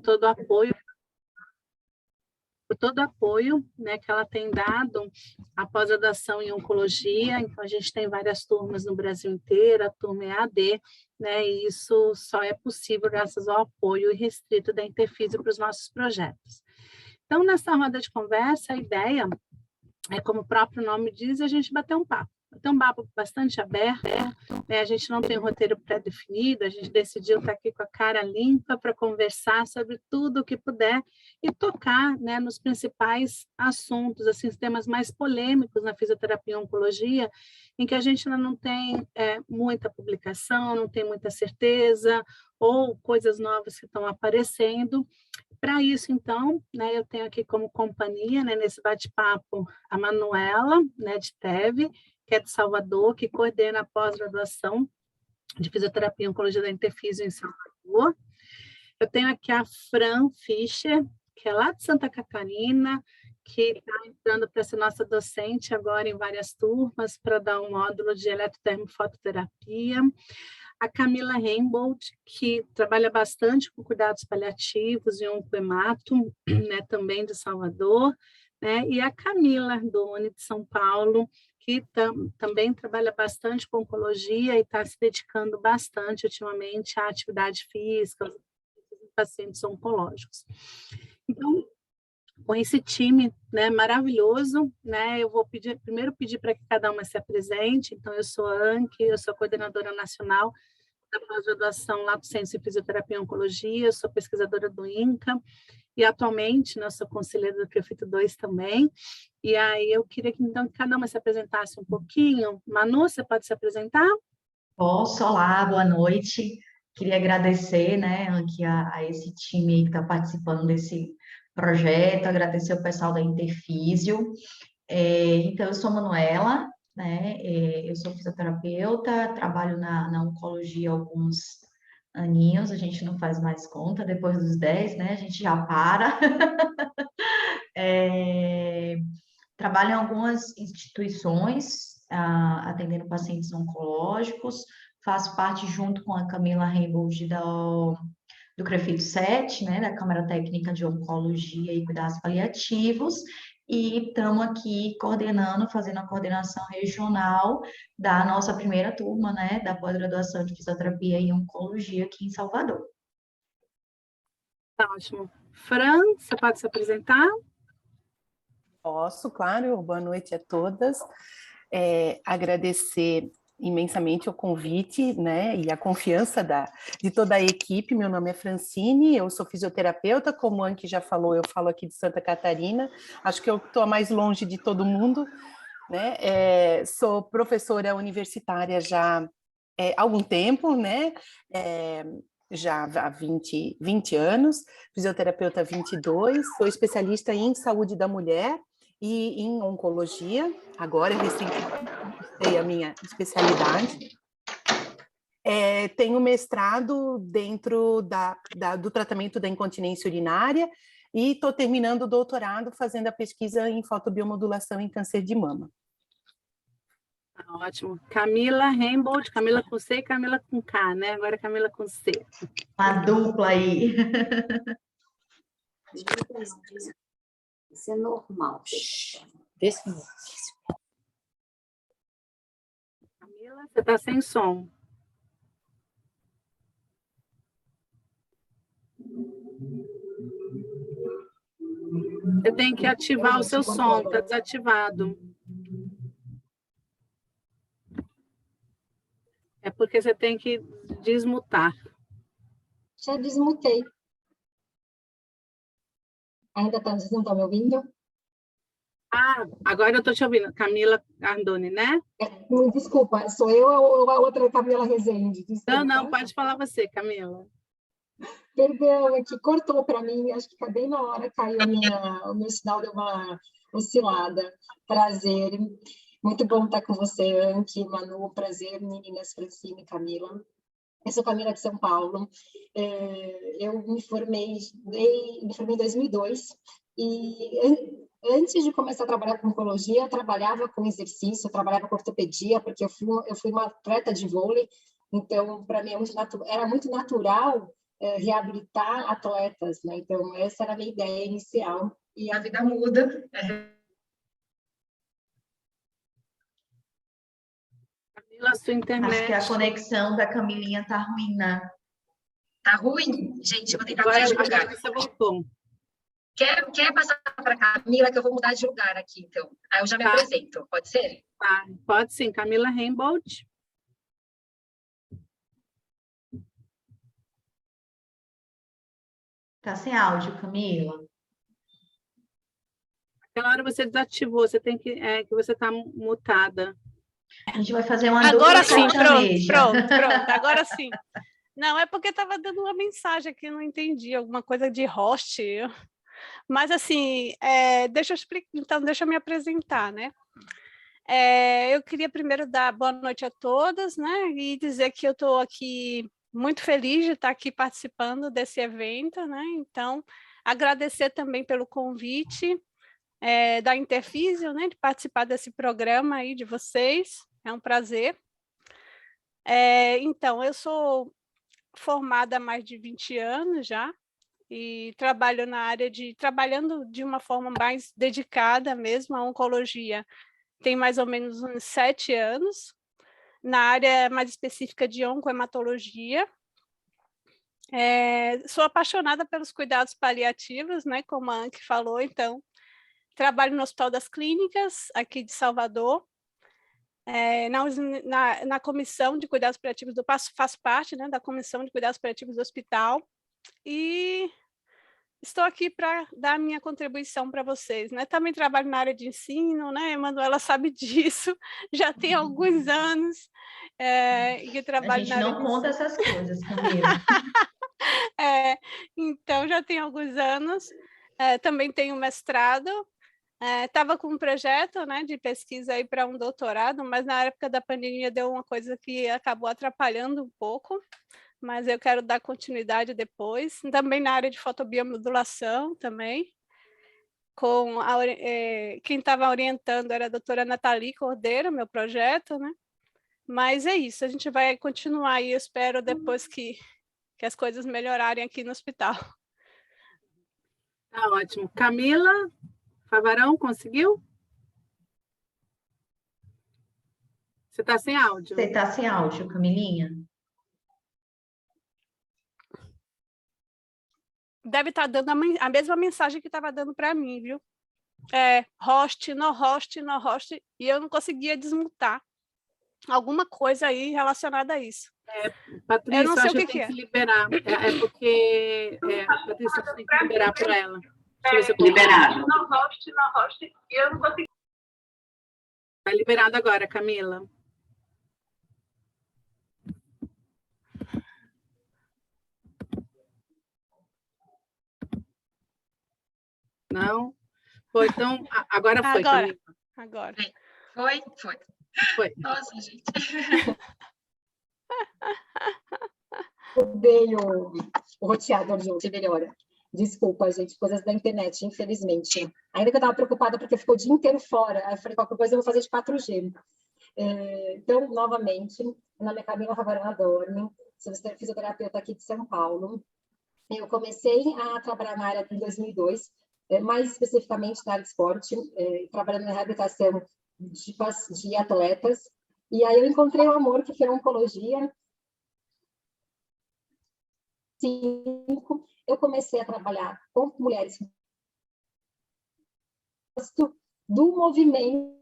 todo apoio, por todo o apoio, né, que ela tem dado à pós-graduação em oncologia. Então, a gente tem várias turmas no Brasil inteiro, a turma é AD, né, e isso só é possível graças ao apoio irrestrito da Interfísio para os nossos projetos. Então, nessa roda de conversa, a ideia é, como o próprio nome diz, a gente bater um papo. Bater um papo bastante aberto, né? A gente não tem um roteiro pré-definido, a gente decidiu estar aqui com a cara limpa para conversar sobre tudo o que puder e tocar, né, nos principais assuntos, assim, os temas mais polêmicos na fisioterapia e oncologia, em que a gente ainda não tem muita publicação, não tem muita certeza, ou coisas novas que estão aparecendo. Para isso, então, né, eu tenho aqui como companhia, né, nesse bate-papo, a Manuela, né, de Teve, que é de Salvador, que coordena a pós-graduação de fisioterapia e oncologia da Interfísio em Salvador. Eu tenho aqui a Fran Fischer, que é lá de Santa Catarina, que está entrando para ser nossa docente agora em várias turmas para dar um módulo de eletrotermofototerapia. A Camila Heimbold, que trabalha bastante com cuidados paliativos e oncohemato, né, também de Salvador, né, e a Camila Ardoni, de São Paulo, que também trabalha bastante com oncologia e está se dedicando bastante ultimamente à atividade física, aos pacientes oncológicos. Então, com esse time, né, maravilhoso, né, eu vou primeiro pedir para que cada uma se apresente. Então, eu sou a Anke, eu sou coordenadora nacional da pós-graduação lá do Centro de Fisioterapia e Oncologia, sou pesquisadora do INCA, e atualmente, né, sou conselheira do CREFIT 2 também. E aí eu queria que, então, cada uma se apresentasse um pouquinho. Manu, você pode se apresentar? Posso, olá, boa noite. Queria agradecer, né, Anke, a esse time aí que está participando desse projeto, agradecer o pessoal da Interfísio. Então, eu sou Manuela, né, eu sou fisioterapeuta, trabalho na oncologia há alguns aninhos, a gente não faz mais conta, depois dos 10, né, a gente já para. Trabalho em algumas instituições, atendendo pacientes oncológicos, faço parte junto com a Camila Heimbold do CREFIT 7, né, da Câmara Técnica de Oncologia e Cuidados Paliativos, e estamos aqui coordenando, fazendo a coordenação regional da nossa primeira turma, né, da pós-graduação de fisioterapia e oncologia aqui em Salvador. Tá ótimo. Fran, você pode se apresentar? Posso, claro. Boa noite a todas. Agradecer imensamente o convite, né, e a confiança de toda a equipe. Meu nome é Francine, eu sou fisioterapeuta, como a Anke já falou, eu falo aqui de Santa Catarina, acho que eu estou mais longe de todo mundo, né, sou professora universitária já há algum tempo, né, já há 20 anos, fisioterapeuta há 22, sou especialista em saúde da mulher e em oncologia, agora recentemente comecei a minha especialidade. Tenho mestrado dentro do tratamento da incontinência urinária e estou terminando o doutorado fazendo a pesquisa em fotobiomodulação em câncer de mama. Ótimo. Camila Heimbold, Camila com C e Camila com K, né? Agora Camila com C. Uma dupla aí. Isso é normal. Camila, você está sem som. Você tem que ativar o seu som, está desativado. É porque você tem que desmutar. Já desmutei. Ainda vocês não estão me ouvindo? Ah, agora eu estou te ouvindo. Camila Ardoni, né? Desculpa, sou eu ou a outra Camila Rezende? Desculpa. Não, pode falar você, Camila. Perdão, é que cortou para mim, acho que bem na hora caiu o meu sinal deu uma oscilada. Prazer, muito bom estar com você, Anke, Manu, prazer, meninas, Francine e Camila. Eu sou Camila de São Paulo, eu me formei em 2002 e antes de começar a trabalhar com oncologia, eu trabalhava com exercício, eu trabalhava com ortopedia, porque eu fui uma atleta de vôlei Então, para mim, era muito natural reabilitar atletas, né? Então, essa era a minha ideia inicial. E a vida muda. Camila, sua internet. Acho que a conexão da Camilinha tá ruim, né? Tá ruim? Gente, eu vou tentar Agora mudar de a lugar. Camila voltou. Quer passar para a Camila, que eu vou mudar de lugar aqui, então. Aí eu já me apresento, pode ser? Tá, pode sim, Camila Reimbold. Tá sem áudio, Camila. Aquela hora você desativou, você tem que você está mutada. A gente vai fazer uma Agora dupla sim, sertaneja. pronto, agora sim. Não, é porque estava dando uma mensagem aqui, não entendi, alguma coisa de host. Mas assim, deixa eu explicar, então deixa eu me apresentar, né? Eu queria primeiro dar boa noite a todas, né? E dizer que eu estou aqui muito feliz de estar aqui participando desse evento, né? Então, agradecer também pelo convite da Interfísio, né? De participar desse programa aí de vocês. É um prazer. Então, eu sou formada há mais de 20 anos já, e trabalho na área trabalhando de uma forma mais dedicada mesmo à oncologia. Tem mais ou menos uns 7 anos, na área mais específica de oncohematologia. Sou apaixonada pelos cuidados paliativos, né, como a Anke falou, então, trabalho no Hospital das Clínicas, aqui de Salvador, na comissão de cuidados paliativos faço parte, né, da comissão de cuidados paliativos do hospital, e estou aqui para dar a minha contribuição para vocês, né? Também trabalho na área de ensino, né? A Manuela sabe disso, já tem alguns anos que trabalho na área de ensino. A gente não conta essas coisas, Camila. Então, já tem alguns anos. Também tenho mestrado. Estava com um projeto, né, de pesquisa aí para um doutorado, mas na época da pandemia deu uma coisa que acabou atrapalhando um pouco, mas eu quero dar continuidade depois. Também na área de fotobiomodulação também. Quem estava orientando era a doutora Nathalie Cordeiro, meu projeto, né? Mas é isso, a gente vai continuar aí, eu espero, depois que as coisas melhorarem aqui no hospital. Tá ótimo. Camila Favarão, conseguiu? Você está sem áudio. Você está sem áudio, Camilinha? Deve estar dando a mesma mensagem que estava dando para mim, viu? Host, no host, no host, e eu não conseguia desmutar. Alguma coisa aí relacionada a isso. Patrícia, eu não sei o que tem que liberar. Porque Patrícia, você tem que liberar para ela. Deixa eu ver se eu Liberado. No host, e eu não consegui. Está liberado agora, Camila. Não? Foi, então, agora foi, Camila. Agora. Foi. Nossa, gente. Veio o roteador, gente, melhora. Desculpa, gente, coisas da internet, infelizmente. Ainda que eu estava preocupada porque ficou o dia inteiro fora. Aí eu falei, qualquer coisa eu vou fazer de 4G. Então, novamente, meu nome é Camila Favarão Adorni, sou fisioterapeuta aqui de São Paulo. Eu comecei a trabalhar na área em 2002, mais especificamente na área de esporte, trabalhando na reabilitação de atletas. E aí eu encontrei o amor, que foi a oncologia. Eu comecei a trabalhar com mulheres do movimento,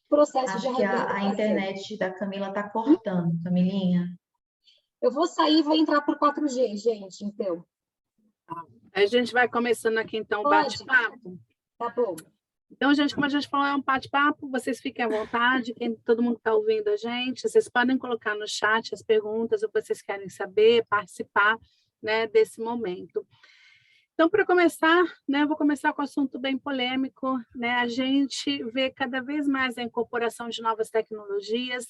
processo de reabilitação. A internet da Camila está cortando, Camilinha. Eu vou sair e vou entrar por 4G, gente, então. A gente vai começando aqui, então, o bate-papo. Tá bom. Então, gente, como a gente falou, é um bate-papo, vocês fiquem à vontade, todo mundo que está ouvindo a gente, vocês podem colocar no chat as perguntas, o que vocês querem saber, participar, né, desse momento. Então, para começar, né, eu vou começar com um assunto bem polêmico, né, a gente vê cada vez mais a incorporação de novas tecnologias,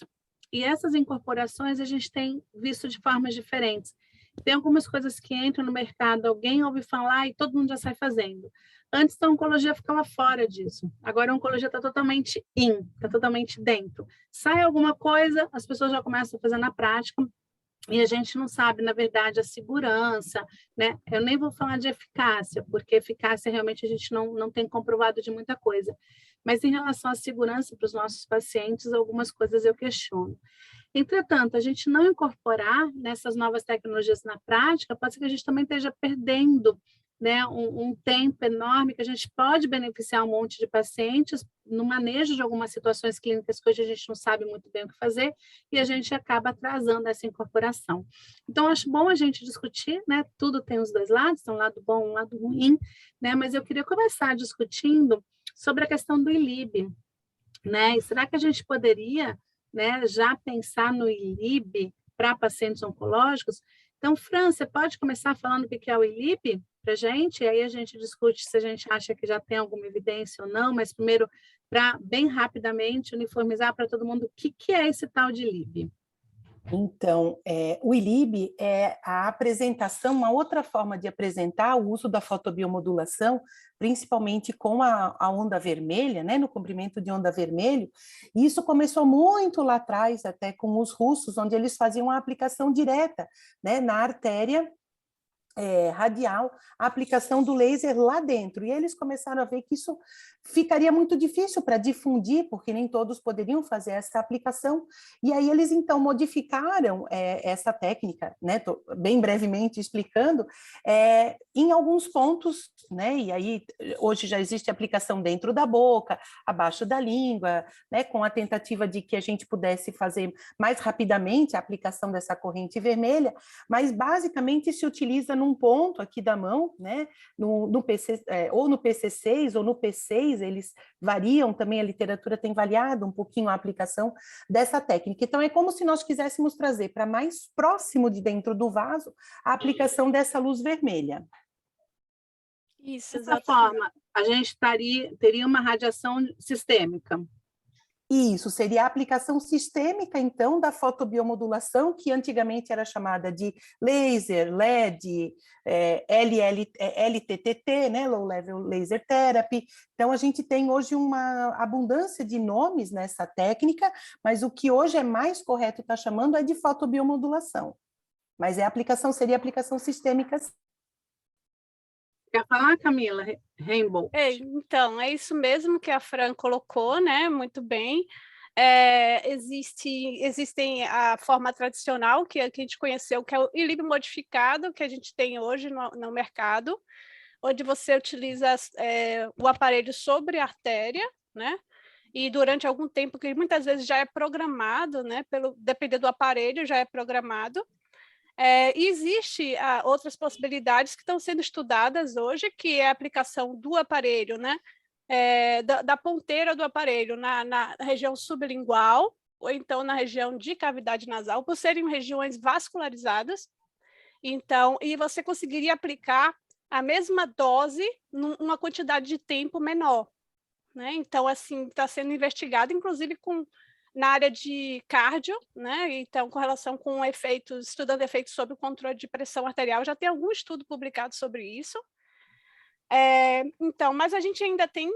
e essas incorporações a gente tem visto de formas diferentes. Tem algumas coisas que entram no mercado, alguém ouve falar e todo mundo já sai fazendo. Antes a oncologia ficava fora disso. Agora a oncologia está totalmente está totalmente dentro. Sai alguma coisa, as pessoas já começam a fazer na prática, e a gente não sabe, na verdade, a segurança, né? Eu nem vou falar de eficácia, porque eficácia realmente a gente não tem comprovado de muita coisa. Mas em relação à segurança para os nossos pacientes, algumas coisas eu questiono. Entretanto, a gente não incorporar nessas novas tecnologias na prática, pode ser que a gente também esteja perdendo, né, um tempo enorme que a gente pode beneficiar um monte de pacientes no manejo de algumas situações clínicas que hoje a gente não sabe muito bem o que fazer e a gente acaba atrasando essa incorporação. Então, acho bom a gente discutir, né, tudo tem os dois lados, tem um lado bom, um lado ruim, né, mas eu queria começar discutindo sobre a questão do ILIB, né, e será que a gente poderia, né, já pensar no ILIB para pacientes oncológicos? Então, Fran, você pode começar falando o que é o ILIB para a gente, e aí a gente discute se a gente acha que já tem alguma evidência ou não, mas primeiro, para bem rapidamente uniformizar para todo mundo o que é esse tal de ILIB. Então, o ILIB é a apresentação, uma outra forma de apresentar o uso da fotobiomodulação, principalmente com a onda vermelha, né, no comprimento de onda vermelho. E isso começou muito lá atrás, até com os russos, onde eles faziam a aplicação direta, né, na artéria radial, a aplicação do laser lá dentro. E eles começaram a ver que isso ficaria muito difícil para difundir, porque nem todos poderiam fazer essa aplicação. E aí eles, então, modificaram essa técnica, né? Tô bem brevemente explicando, em alguns pontos, né? E aí, hoje já existe aplicação dentro da boca, abaixo da língua, né? Com a tentativa de que a gente pudesse fazer mais rapidamente a aplicação dessa corrente vermelha, mas basicamente se utiliza num ponto aqui da mão, né? No PC, ou no PC6 ou no P6, eles variam também, a literatura tem variado um pouquinho a aplicação dessa técnica. Então, é como se nós quiséssemos trazer para mais próximo de dentro do vaso a aplicação dessa luz vermelha. Isso, dessa forma, a gente teria uma radiação sistêmica. Isso, seria a aplicação sistêmica, então, da fotobiomodulação, que antigamente era chamada de laser, LED, LTTT, né, Low Level Laser Therapy. Então, a gente tem hoje uma abundância de nomes nessa técnica, mas o que hoje é mais correto estar chamando é de fotobiomodulação. Mas seria a aplicação sistêmica. Quer falar, Camila Rainbow? Então, é isso mesmo que a Fran colocou, né? Muito bem. Existem a forma tradicional que a gente conheceu, que é o ILIB modificado, que a gente tem hoje no mercado, onde você utiliza o aparelho sobre a artéria, né? E durante algum tempo, que muitas vezes já é programado, né? Dependendo do aparelho, já é programado. Existe outras possibilidades que estão sendo estudadas hoje, que é a aplicação do aparelho, né? Da ponteira do aparelho na região sublingual, ou então na região de cavidade nasal, por serem regiões vascularizadas. Então, e você conseguiria aplicar a mesma dose numa quantidade de tempo menor, né? Então, assim, está sendo investigado, inclusive na área de cardio, né? Então, com relação com estudando efeitos sobre o controle de pressão arterial, já tem algum estudo publicado sobre isso. Então, mas a gente ainda tem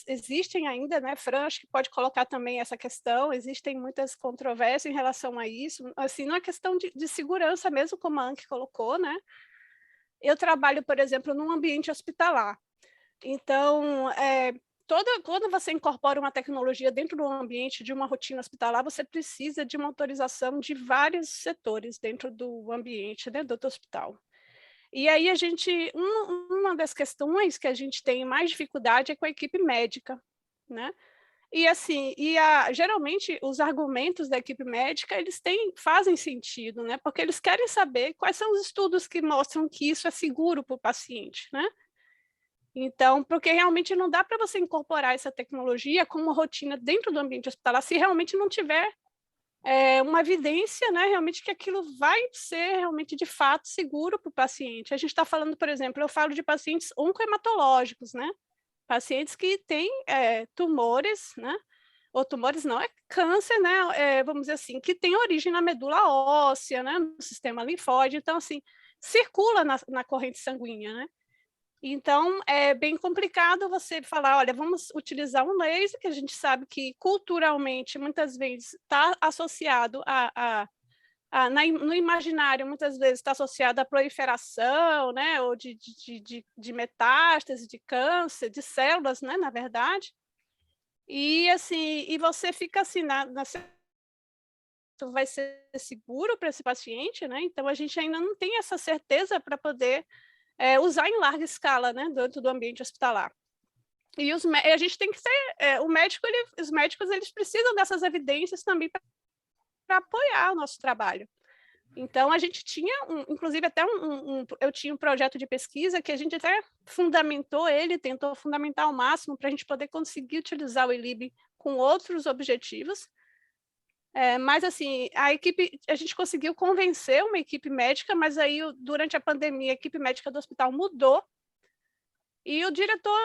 existem ainda, né, Fran, acho que pode colocar também essa questão, existem muitas controvérsias em relação a isso, assim, não é questão de segurança mesmo, como a Anke colocou, né? Eu trabalho, por exemplo, num ambiente hospitalar, então, quando você incorpora uma tecnologia dentro do ambiente de uma rotina hospitalar, você precisa de uma autorização de vários setores dentro do ambiente, né, do hospital. E aí uma das questões que a gente tem mais dificuldade é com a equipe médica, né? E assim, geralmente os argumentos da equipe médica, eles fazem sentido, né? Porque eles querem saber quais são os estudos que mostram que isso é seguro para o paciente, né? Então, porque realmente não dá para você incorporar essa tecnologia como rotina dentro do ambiente hospitalar se realmente não tiver uma evidência, né, realmente que aquilo vai ser realmente de fato seguro para o paciente. A gente está falando, por exemplo, eu falo de pacientes oncohematológicos, né, pacientes que têm tumores, né, ou tumores não, é câncer, né, vamos dizer assim, que tem origem na medula óssea, né, no sistema linfóide, então, assim, circula na corrente sanguínea, né? Então, é bem complicado você falar, olha, vamos utilizar um laser, que a gente sabe que culturalmente, muitas vezes, está associado no imaginário, muitas vezes está associado à proliferação, né, ou de metástase, de câncer, de células, né, na verdade. E, assim, e você fica assim, vai ser seguro para esse paciente, né? Então, a gente ainda não tem essa certeza para poder usar em larga escala, né, dentro do ambiente hospitalar. E a gente tem que ser, os médicos eles precisam dessas evidências também para apoiar o nosso trabalho. Então, a gente tinha, inclusive, até eu tinha um projeto de pesquisa que a gente até fundamentou ele, tentou fundamentar ao máximo para a gente poder conseguir utilizar o ILIB com outros objetivos. Mas, assim, a gente conseguiu convencer uma equipe médica, mas aí, durante a pandemia, a equipe médica do hospital mudou, e o diretor,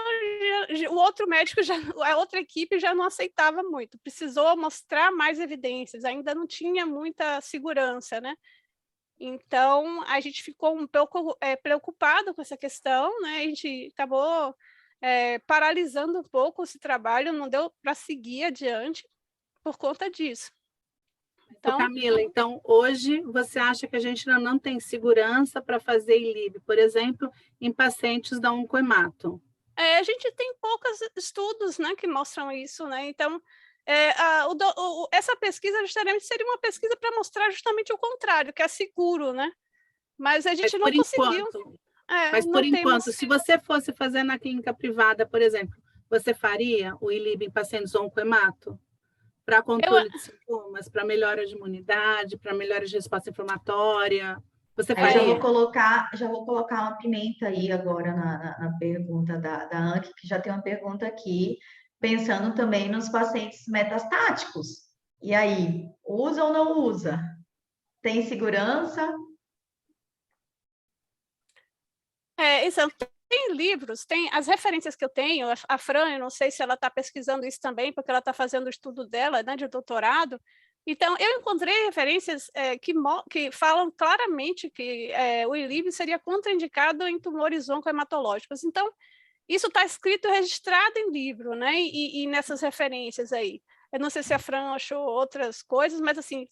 o outro médico, a outra equipe já não aceitava muito, precisou mostrar mais evidências, ainda não tinha muita segurança, né? Então, a gente ficou um pouco preocupado com essa questão, né? A gente acabou paralisando um pouco esse trabalho, não deu para seguir adiante por conta disso. Então, Camila, então hoje você acha que a gente ainda não tem segurança para fazer ILIB, por exemplo, em pacientes da oncohemato? A gente tem poucos estudos, né, que mostram isso, né? Então, essa pesquisa justamente seria uma pesquisa para mostrar justamente o contrário, que é seguro, né? Mas a gente não conseguiu. Mas por enquanto, se você fosse fazer na clínica privada, por exemplo, você faria o ILIB em pacientes oncohemato? Para controle de sintomas, para melhora de imunidade, para melhora de resposta inflamatória. Você faria? Já vou colocar uma pimenta aí agora na pergunta da Anki, que já tem uma pergunta aqui, pensando também nos pacientes metastáticos. E aí, usa ou não usa? Tem segurança? Tem livros, tem as referências que eu tenho, a Fran, eu não sei se ela está pesquisando isso também, porque ela está fazendo o estudo dela, né, de doutorado. Então, eu encontrei referências que falam claramente que o ILIB seria contraindicado em tumores oncohematológicos. Então, isso está escrito, registrado em livro, né, e nessas referências aí. Eu não sei se a Fran achou outras coisas, mas, assim,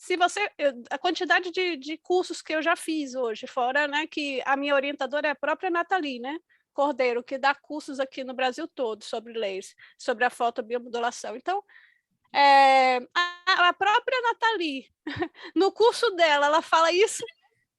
a quantidade de cursos que eu já fiz hoje, fora, né, que a minha orientadora é a própria Nathalie, né, Cordeiro, que dá cursos aqui no Brasil todo sobre leis, sobre a fotobiomodulação. Então, a própria Nathalie, no curso dela, ela fala isso,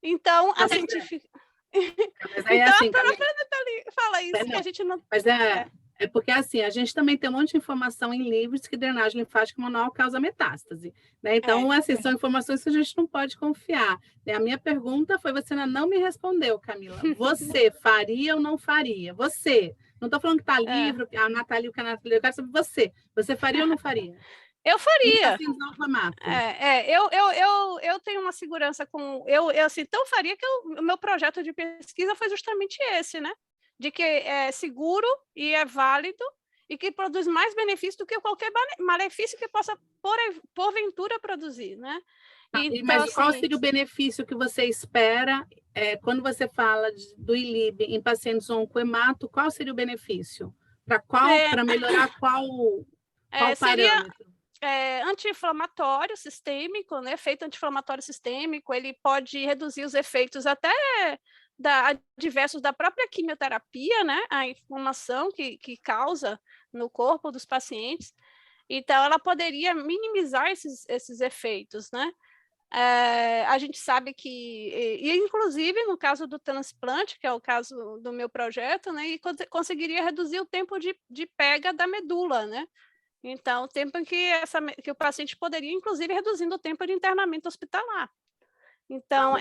então a gente fica... Então, assim, a própria Nathalie fala isso, que a gente não... Mas é porque, assim, a gente também tem um monte de informação em livros que drenagem linfática manual causa metástase, né? Então, assim, são informações que a gente não pode confiar. A minha pergunta foi, você ainda não me respondeu, Camila. Você faria ou não faria? Você. Não estou falando que está livro, a Nathalie, o que a Nathalie, eu quero saber você. Você faria ou não faria? Eu faria. Eu tenho uma segurança com... Eu assim, então faria que o meu projeto de pesquisa foi justamente esse, né? De que é seguro e é válido e que produz mais benefício do que qualquer malefício que possa, porventura, produzir, né? Então, mas qual seria o benefício que você espera quando você fala do ILIB em pacientes oncohemato? Qual seria o benefício? Para melhorar qual parâmetro? Anti-inflamatório sistêmico, né? Efeito anti-inflamatório sistêmico, ele pode reduzir os efeitos até adversos da própria quimioterapia, né? A inflamação que causa no corpo dos pacientes. Então, ela poderia minimizar esses efeitos, né? A gente sabe que, inclusive no caso do transplante, que é o caso do meu projeto, né? E conseguiria reduzir o tempo de pega da medula, né? Então, o tempo em que o paciente poderia, inclusive, reduzindo o tempo de internamento hospitalar. Então,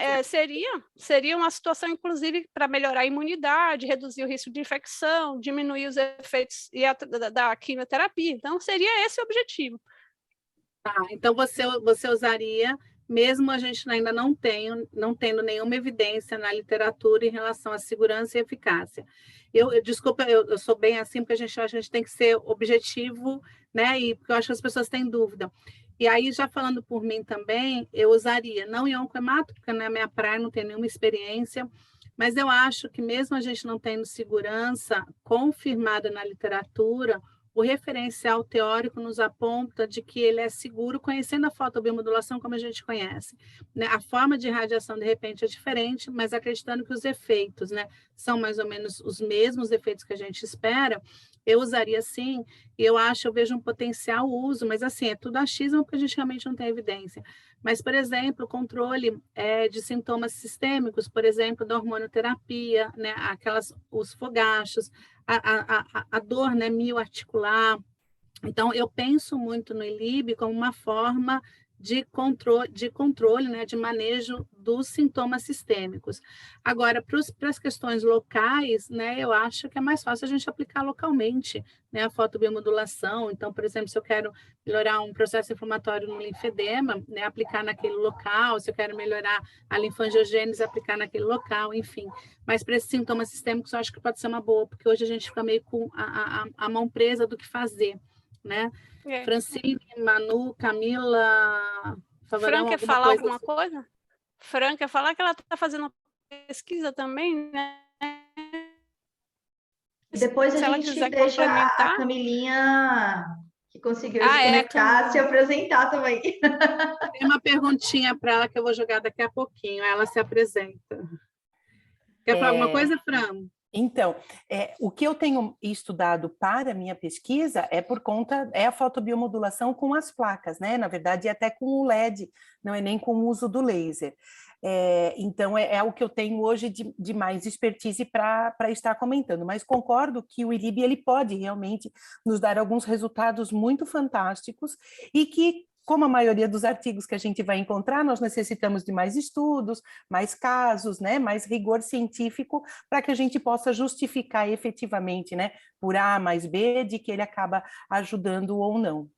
seria uma situação, inclusive, para melhorar a imunidade, reduzir o risco de infecção, diminuir os efeitos da quimioterapia. Então, seria esse o objetivo. Então, você usaria mesmo a gente ainda não tendo nenhuma evidência na literatura em relação à segurança e eficácia. Desculpa, eu sou bem assim, porque a gente tem que ser objetivo, né? E porque eu acho que as pessoas têm dúvida. E aí, já falando por mim também, eu usaria, não em oncohemato, porque não é minha praia, não tenho nenhuma experiência, mas eu acho que mesmo a gente não tendo segurança confirmada na literatura, o referencial teórico nos aponta de que ele é seguro, conhecendo a fotobiomodulação como a gente conhece. Né? A forma de radiação, de repente, é diferente, mas acreditando que os efeitos, né, são mais ou menos os mesmos efeitos que a gente espera, eu usaria sim, e eu vejo um potencial uso, mas assim, é tudo achismo porque a gente realmente não tem evidência. Mas, por exemplo, o controle de sintomas sistêmicos, por exemplo, da hormonioterapia, né, os fogachos, a dor, né, mioarticular. Então, eu penso muito no ILIB como uma forma de controle, né, de manejo dos sintomas sistêmicos. Agora, para as questões locais, né, eu acho que é mais fácil a gente aplicar localmente, né, a fotobiomodulação. Então, por exemplo, se eu quero melhorar um processo inflamatório no linfedema, né, aplicar naquele local, se eu quero melhorar a linfangiogênese, aplicar naquele local, enfim. Mas para esses sintomas sistêmicos, eu acho que pode ser uma boa, porque hoje a gente fica meio com a mão presa do que fazer, né? Francine, Manu, Camila, Fran quer falar coisa alguma coisa? Fran quer falar que ela está fazendo pesquisa também, né? Depois a gente deixa a Camilinha, que conseguiu se conectar, se apresentar também. Tem uma perguntinha para ela que eu vou jogar daqui a pouquinho, ela se apresenta. Quer falar alguma coisa, Fran? Então, o que eu tenho estudado para a minha pesquisa é a fotobiomodulação com as placas, né? Na verdade, até com o LED, não é nem com o uso do laser. Então, é o que eu tenho hoje de mais expertise para estar comentando, mas concordo que o ILIB ele pode realmente nos dar alguns resultados muito fantásticos e que, como a maioria dos artigos que a gente vai encontrar, nós necessitamos de mais estudos, mais casos, né, mais rigor científico, para que a gente possa justificar efetivamente, né, por A mais B, de que ele acaba ajudando ou não.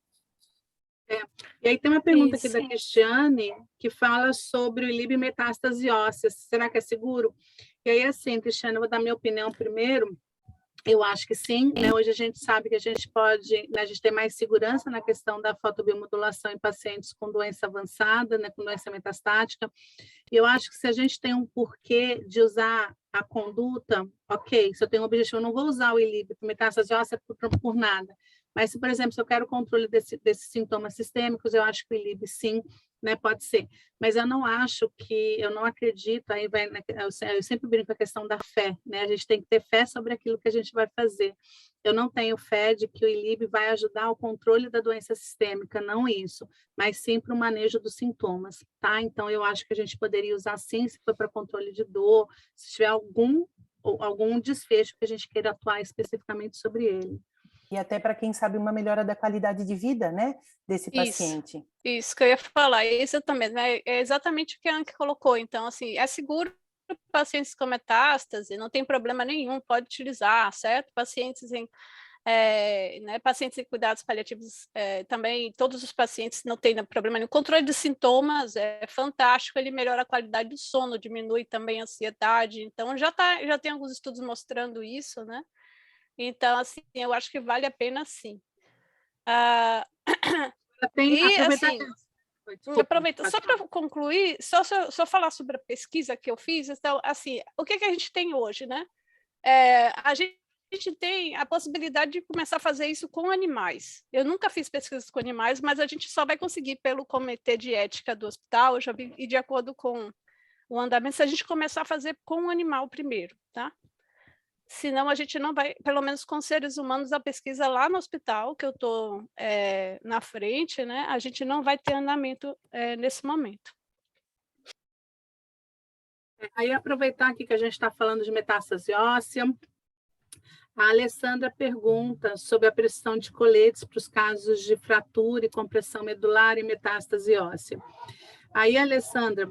E aí tem uma pergunta aqui da Cristiane, que fala sobre o ILIB metástase óssea. Será que é seguro? E aí, assim, Cristiane, eu vou dar minha opinião primeiro. Eu acho que sim, né? Hoje a gente sabe que a gente pode, né, a gente tem mais segurança na questão da fotobiomodulação em pacientes com doença avançada, né, com doença metastática. E eu acho que se a gente tem um porquê de usar a conduta, ok, se eu tenho um objetivo, eu não vou usar o ILIB para metástase óssea por nada. Mas, se, por exemplo, se eu quero o controle desses sintomas sistêmicos, eu acho que o ILIB, sim, né, pode ser. Mas eu não acredito, aí vai, eu sempre brinco com a questão da fé, né? A gente tem que ter fé sobre aquilo que a gente vai fazer. Eu não tenho fé de que o ILIB vai ajudar o controle da doença sistêmica, não isso, mas sim para o manejo dos sintomas, tá? Então, eu acho que a gente poderia usar sim, se for para controle de dor, se tiver algum desfecho que a gente queira atuar especificamente sobre ele. E até para quem sabe uma melhora da qualidade de vida, né, desse paciente. Isso que eu ia falar, isso também, né, é exatamente o que a Anke colocou. Então, assim, é seguro para pacientes com metástase, não tem problema nenhum, pode utilizar, certo? Pacientes pacientes em cuidados paliativos também, todos os pacientes não têm problema nenhum. O controle de sintomas é fantástico, ele melhora a qualidade do sono, diminui também a ansiedade. Então, já tem alguns estudos mostrando isso, né? Então, assim, eu acho que vale a pena, sim. Aproveita, só para concluir, só falar sobre a pesquisa que eu fiz. Então, assim, o que a gente tem hoje, né? A gente tem a possibilidade de começar a fazer isso com animais. Eu nunca fiz pesquisas com animais, mas a gente só vai conseguir pelo comitê de ética do hospital, já vi, e de acordo com o andamento, se a gente começar a fazer com o animal primeiro, tá? Senão a gente não vai, pelo menos com seres humanos, a pesquisa lá no hospital, que eu estou na frente, né, a gente não vai ter andamento nesse momento. Aí, aproveitar aqui que a gente está falando de metástase óssea, a Alessandra pergunta sobre a prescrição de coletes para os casos de fratura e compressão medular e metástase óssea. Aí, Alessandra,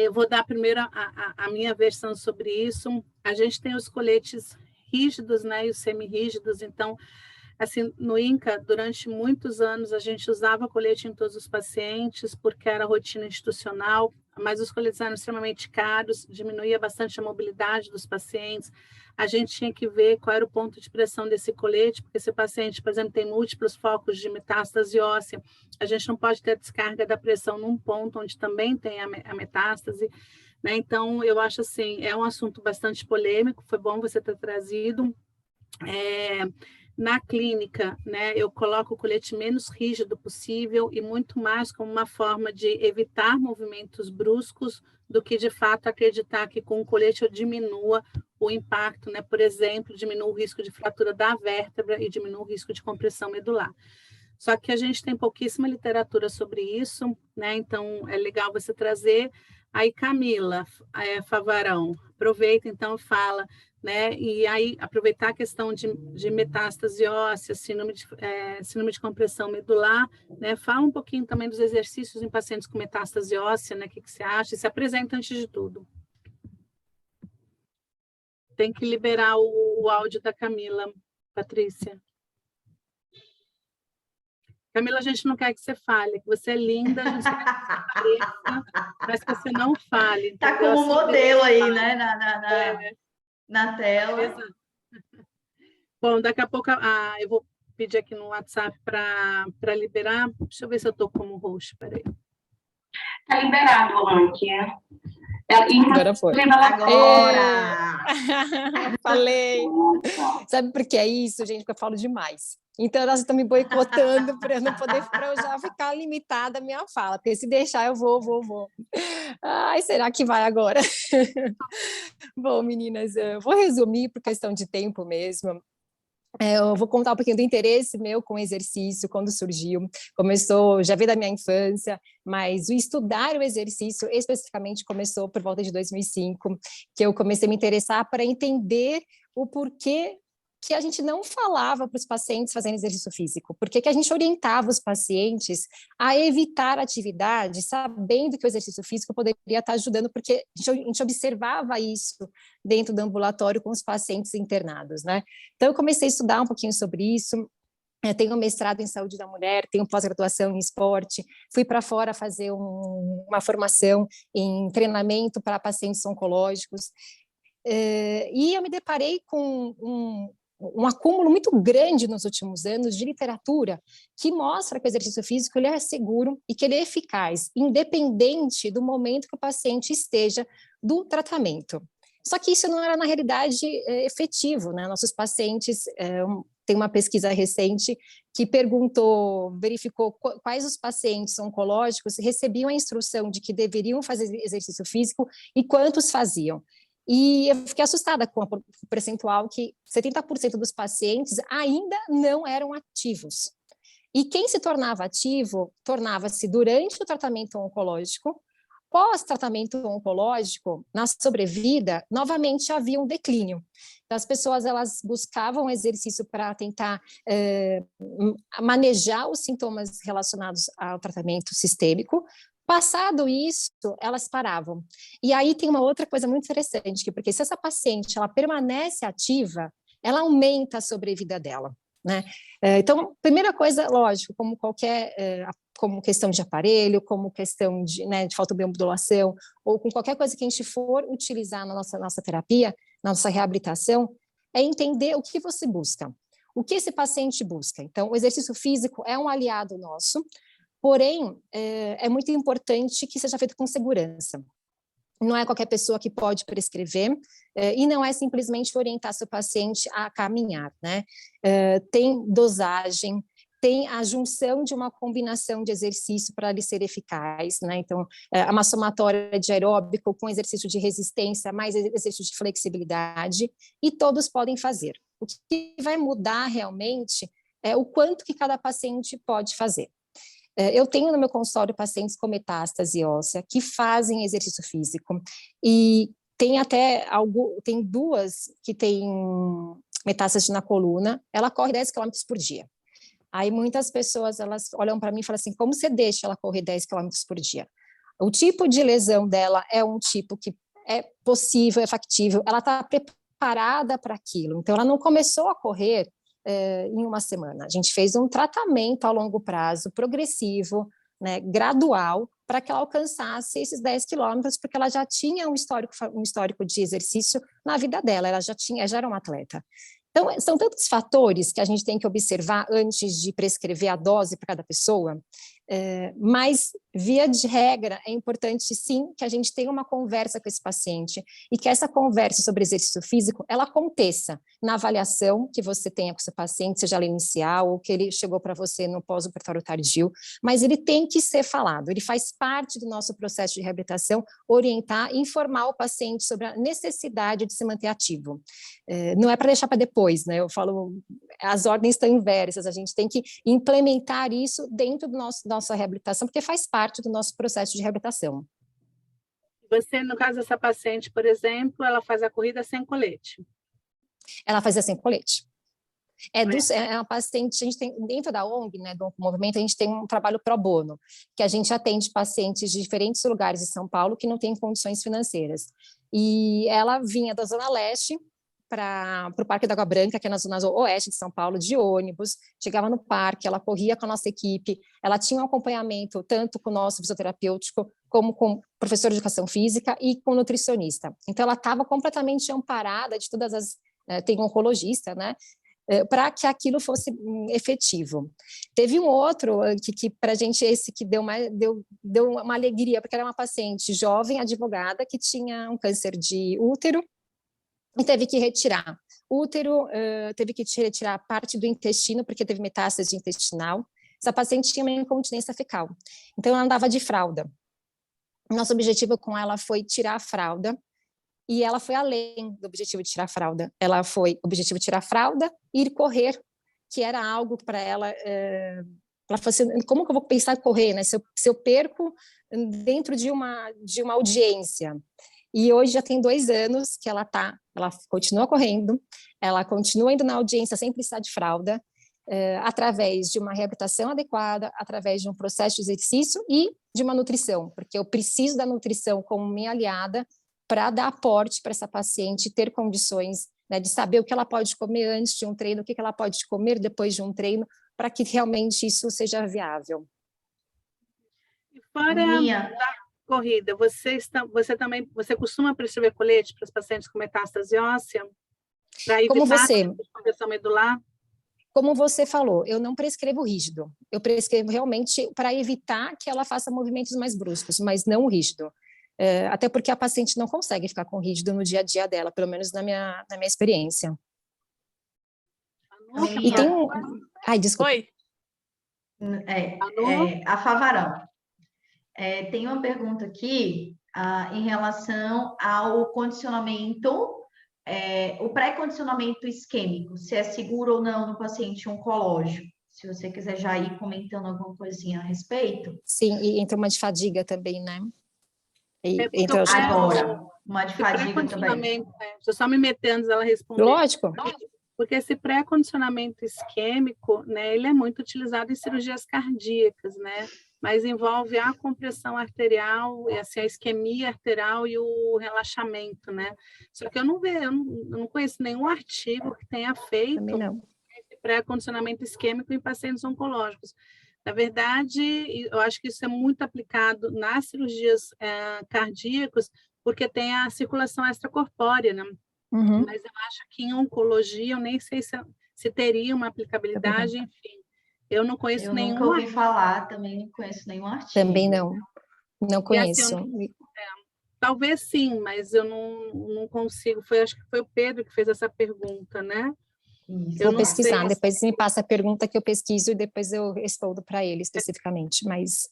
eu vou dar primeiro a minha versão sobre isso. A gente tem os coletes rígidos, né, e os semi-rígidos. Então, Assim, no INCA, durante muitos anos, a gente usava colete em todos os pacientes, porque era rotina institucional, mas os coletes eram extremamente caros, diminuía bastante a mobilidade dos pacientes. A gente tinha que ver qual era o ponto de pressão desse colete, porque se o paciente, por exemplo, tem múltiplos focos de metástase óssea, a gente não pode ter descarga da pressão num ponto onde também tem a metástase, né? Então, eu acho assim, é um assunto bastante polêmico, foi bom você ter trazido. Na clínica, né, eu coloco o colete menos rígido possível e muito mais como uma forma de evitar movimentos bruscos do que, de fato, acreditar que com o colete eu diminua o impacto, né? Por exemplo, diminua o risco de fratura da vértebra e diminua o risco de compressão medular. Só que a gente tem pouquíssima literatura sobre isso, né? Então, é legal você trazer. Aí, Camila Favarão, aproveita então e fala, né? E aí, aproveitar a questão de metástase óssea, síndrome de compressão medular, né? Fala um pouquinho também dos exercícios em pacientes com metástase óssea, né? O que você acha? E se apresenta antes de tudo. Tem que liberar o áudio da Camila, Patrícia. Camila, a gente não quer que você fale, que você é linda, a gente quer que você apareça, mas que você não fale. Tá como modelo aí, né, na tela. Exato. Bom, daqui a pouco eu vou pedir aqui no WhatsApp para liberar. Deixa eu ver se eu estou como host, peraí. Tá liberado, Anki. Agora foi. Agora! Falei. Sabe por que é isso, gente? Porque eu falo demais. Então, elas estão me boicotando para eu não poder, para eu já ficar limitada a minha fala, porque se deixar eu vou. Ai, será que vai agora? Bom, meninas, eu vou resumir por questão de tempo mesmo. Eu vou contar um pouquinho do interesse meu com o exercício, quando surgiu. Começou, já veio da minha infância, mas o estudar o exercício especificamente começou por volta de 2005, que eu comecei a me interessar para entender o porquê que a gente não falava para os pacientes fazendo exercício físico, porque que a gente orientava os pacientes a evitar atividade, sabendo que o exercício físico poderia estar ajudando, porque a gente observava isso dentro do ambulatório com os pacientes internados, né? Então, eu comecei a estudar um pouquinho sobre isso. Eu tenho mestrado em saúde da mulher, tenho pós-graduação em esporte, fui para fora fazer uma formação em treinamento para pacientes oncológicos, e eu me deparei com um acúmulo muito grande nos últimos anos de literatura que mostra que o exercício físico ele é seguro e que ele é eficaz, independente do momento que o paciente esteja do tratamento. Só que isso não era, na realidade, efetivo, né? Nossos pacientes, tem uma pesquisa recente que verificou quais os pacientes oncológicos recebiam a instrução de que deveriam fazer exercício físico e quantos faziam. E eu fiquei assustada com o percentual que 70% dos pacientes ainda não eram ativos. E quem se tornava ativo, tornava-se durante o tratamento oncológico. Pós-tratamento oncológico, na sobrevida, novamente havia um declínio. Então, as pessoas elas buscavam exercício para tentar manejar os sintomas relacionados ao tratamento sistêmico. Passado isso, elas paravam. E aí tem uma outra coisa muito interessante, porque se essa paciente ela permanece ativa, ela aumenta a sobrevida dela, né? Então, primeira coisa, lógico, como como questão de aparelho, como questão de fotobiomodulação, ou com qualquer coisa que a gente for utilizar na nossa terapia, na nossa reabilitação, é entender o que você busca, o que esse paciente busca. Então, o exercício físico é um aliado nosso, porém, é muito importante que seja feito com segurança. Não é qualquer pessoa que pode prescrever, e não é simplesmente orientar seu paciente a caminhar, né? Tem dosagem, tem a junção de uma combinação de exercício para ele ser eficaz, né? Então, a uma somatória de aeróbico com exercício de resistência, mais exercício de flexibilidade, e todos podem fazer. O que vai mudar realmente é o quanto que cada paciente pode fazer. Eu tenho no meu consultório pacientes com metástase óssea que fazem exercício físico e tem duas que têm metástase na coluna, ela corre 10 km por dia. Aí muitas pessoas elas olham para mim e falam assim, como você deixa ela correr 10 km por dia? O tipo de lesão dela é um tipo que é possível, é factível, ela está preparada para aquilo, então ela não começou a correr em uma semana. A gente fez um tratamento a longo prazo, progressivo, né, gradual, para que ela alcançasse esses 10 quilômetros, porque ela já tinha um histórico de exercício na vida dela, ela já era uma atleta. Então, são tantos fatores que a gente tem que observar antes de prescrever a dose para cada pessoa, mas, via de regra, é importante, sim, que a gente tenha uma conversa com esse paciente e que essa conversa sobre exercício físico, ela aconteça na avaliação que você tenha com o seu paciente, seja ela inicial ou que ele chegou para você no pós-operatório tardio, mas ele tem que ser falado, ele faz parte do nosso processo de reabilitação, orientar e informar o paciente sobre a necessidade de se manter ativo. Não é para deixar para depois, né? Eu falo, as ordens estão inversas, a gente tem que implementar isso dentro do nossa reabilitação, porque faz parte do nosso processo de reabilitação. Você, no caso dessa paciente, por exemplo, ela faz a corrida sem colete. Ela fazia sem colete. É uma paciente, a gente tem, dentro da ONG, né, do Movimento, a gente tem um trabalho pro bono, que a gente atende pacientes de diferentes lugares de São Paulo que não têm condições financeiras. E ela vinha da Zona Leste para o Parque da Água Branca, que é na zona oeste de São Paulo, de ônibus, chegava no parque, ela corria com a nossa equipe, ela tinha um acompanhamento tanto com o nosso fisioterapêutico, como com o professor de educação física e com o nutricionista. Então, ela estava completamente amparada de todas as... tem um oncologista, né? Para que aquilo fosse efetivo. Teve um outro que para a gente, esse que deu uma alegria, porque era uma paciente jovem, advogada, que tinha um câncer de útero, e teve que retirar o útero, teve que retirar parte do intestino, porque teve metástase intestinal. Essa paciente tinha uma incontinência fecal, então ela andava de fralda. Nosso objetivo com ela foi tirar a fralda, e ela foi além do objetivo de tirar a fralda. Ela foi objetivo de tirar a fralda e ir correr, que era algo para ela... ela falou assim, como que eu vou pensar em correr, né? Se eu perco dentro de uma audiência... E hoje já tem 2 anos que ela continua correndo, ela continua indo na audiência sem precisar de fralda, através de uma reabilitação adequada, através de um processo de exercício e de uma nutrição, porque eu preciso da nutrição como minha aliada para dar aporte para essa paciente ter condições, né, de saber o que ela pode comer antes de um treino, o que ela pode comer depois de um treino, para que realmente isso seja viável. E fora corrida, você costuma prescrever colete para os pacientes com metástase óssea? Para evitar compressão medular? Como você falou, eu não prescrevo rígido. Eu prescrevo realmente para evitar que ela faça movimentos mais bruscos, mas não rígido. Até porque a paciente não consegue ficar com rígido no dia a dia dela, pelo menos na minha experiência. E tem um... Ai, desculpa. Oi. A Favarão. Tem uma pergunta aqui em relação ao condicionamento, o pré-condicionamento isquêmico, se é seguro ou não no paciente oncológico. Se você quiser já ir comentando alguma coisinha a respeito. Sim, e entra uma de fadiga também, né? Agora, uma de fadiga também. Estou só me metendo, ela respondeu. Lógico. Porque esse pré-condicionamento isquêmico, né, ele é muito utilizado em cirurgias cardíacas, né? Mas envolve a compressão arterial, e assim, a isquemia arterial e o relaxamento, né? Só que eu não conheço nenhum artigo que tenha feito esse pré-condicionamento isquêmico em pacientes oncológicos. Na verdade, eu acho que isso é muito aplicado nas cirurgias cardíacas, porque tem a circulação extracorpórea, né? Uhum. Mas eu acho que em oncologia, eu nem sei se teria uma aplicabilidade, enfim. Eu não conheço nenhum. Eu nunca ouvi falar, também não conheço nenhum artigo. Também não conheço. Assim, talvez sim, mas eu não consigo. Acho que foi o Pedro que fez essa pergunta, né? Vou pesquisar, depois me passa a pergunta que eu pesquiso e depois eu respondo para ele especificamente, mas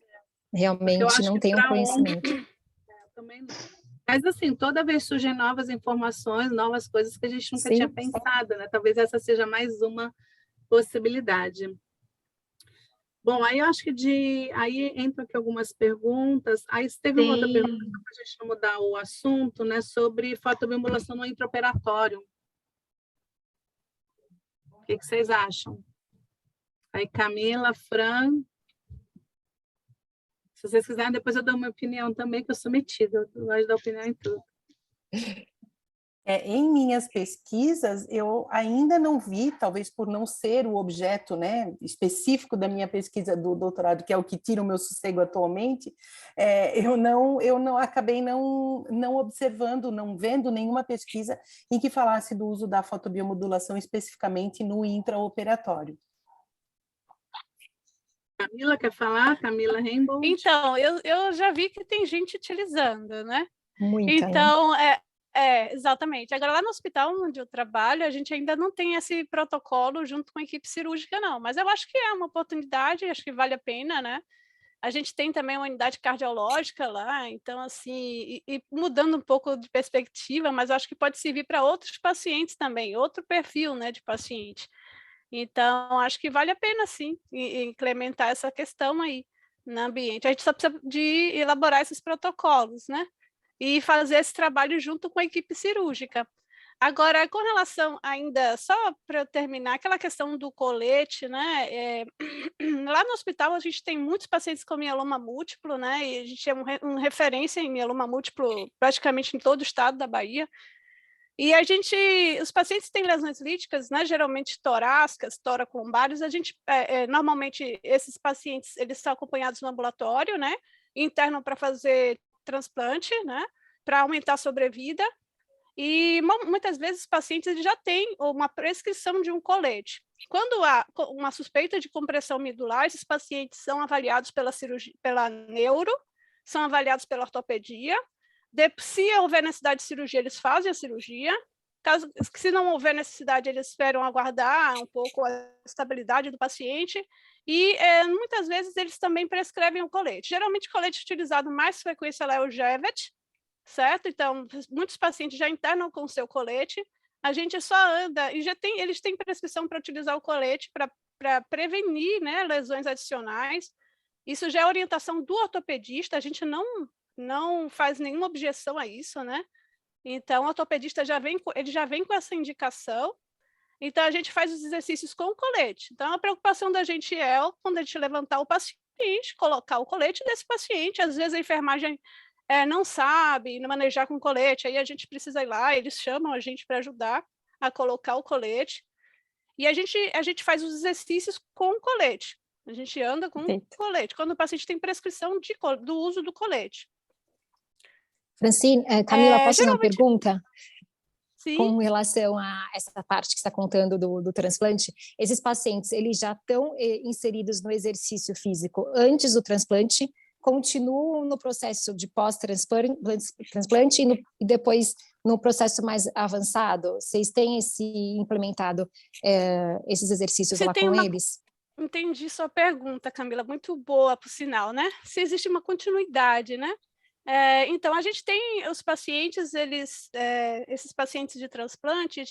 realmente não tenho conhecimento. Também não. Mas, assim, toda vez surgem novas informações, novas coisas que a gente nunca tinha pensado, né? Talvez essa seja mais uma possibilidade. Bom, aí eu acho que aí entram aqui algumas perguntas. Aí teve uma outra pergunta, para a gente não mudar o assunto, né? Sobre fotobiomodulação no intraoperatório. O que vocês acham? Aí, Camila, Fran... Se vocês quiserem, depois eu dou uma opinião também, que eu sou metida, eu gosto de dar opinião em tudo. Em minhas pesquisas, eu ainda não vi, talvez por não ser o objeto, né, específico da minha pesquisa do doutorado, que é o que tira o meu sossego atualmente, eu não acabei não observando, não vendo nenhuma pesquisa em que falasse do uso da fotobiomodulação especificamente no intraoperatório. Camila quer falar? Camila Rainbow? Então, eu já vi que tem gente utilizando, né? Muita, então, exatamente. Agora, lá no hospital onde eu trabalho, a gente ainda não tem esse protocolo junto com a equipe cirúrgica, não. Mas eu acho que é uma oportunidade, acho que vale a pena, né? A gente tem também uma unidade cardiológica lá, então, assim, e mudando um pouco de perspectiva, mas eu acho que pode servir para outros pacientes também, outro perfil, né, de paciente. Então, acho que vale a pena, sim, implementar essa questão aí no ambiente. A gente só precisa de elaborar esses protocolos, né? E fazer esse trabalho junto com a equipe cirúrgica. Agora, com relação ainda, só para eu terminar, aquela questão do colete, né? Lá no hospital a gente tem muitos pacientes com mieloma múltiplo, né? E a gente é uma referência em mieloma múltiplo praticamente em todo o estado da Bahia. E os pacientes têm lesões líticas, né, geralmente torácicas, toracolombares, normalmente esses pacientes, eles são acompanhados no ambulatório, né, internam para fazer transplante, né, para aumentar a sobrevida, e muitas vezes os pacientes eles já têm uma prescrição de um colete. Quando há uma suspeita de compressão medular, esses pacientes são avaliados pela neuro, são avaliados pela ortopedia. Se houver necessidade de cirurgia, eles fazem a cirurgia. Se não houver necessidade, eles esperam aguardar um pouco a estabilidade do paciente. E muitas vezes eles também prescrevem o colete. Geralmente, o colete utilizado mais frequência é o Gevet, certo? Então, muitos pacientes já internam com o seu colete. A gente só anda, e eles têm prescrição para utilizar o colete para prevenir, né, lesões adicionais. Isso já é orientação do ortopedista, a gente não faz nenhuma objeção a isso, né? Então, o ortopedista já vem com essa indicação, então a gente faz os exercícios com o colete. Então, a preocupação da gente quando a gente levantar o paciente, colocar o colete desse paciente, às vezes a enfermagem não sabe manejar com colete, aí a gente precisa ir lá, eles chamam a gente para ajudar a colocar o colete, e a gente faz os exercícios com o colete, a gente anda com o colete, quando o paciente tem prescrição do uso do colete. Francine, Camila, posso fazer uma pergunta? Sim. Com relação a essa parte que você está contando do transplante, esses pacientes, eles já estão inseridos no exercício físico antes do transplante, continuam no processo de pós-transplante e depois no processo mais avançado? Vocês têm implementado esses exercícios lá com eles? Entendi sua pergunta, Camila, muito boa, por sinal, né? Se existe uma continuidade, né? Então, a gente tem os pacientes, esses pacientes de transplante,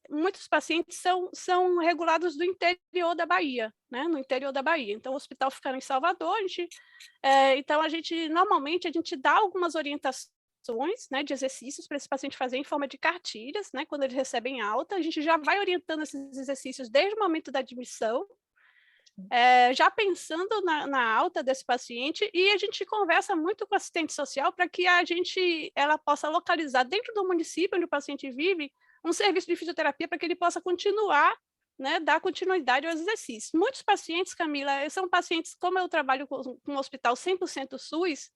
muitos pacientes são regulados do interior da Bahia, né? No interior da Bahia. Então, o hospital fica em Salvador, então normalmente a gente dá algumas orientações, né, de exercícios para esse paciente fazer em forma de cartilhas, né? Quando eles recebem alta, a gente já vai orientando esses exercícios desde o momento da admissão, já pensando na alta desse paciente, e a gente conversa muito com a assistente social para que ela possa localizar dentro do município onde o paciente vive um serviço de fisioterapia para que ele possa continuar, né, dar continuidade aos exercícios. Muitos pacientes, Camila, são pacientes, como eu trabalho com um hospital 100% SUS,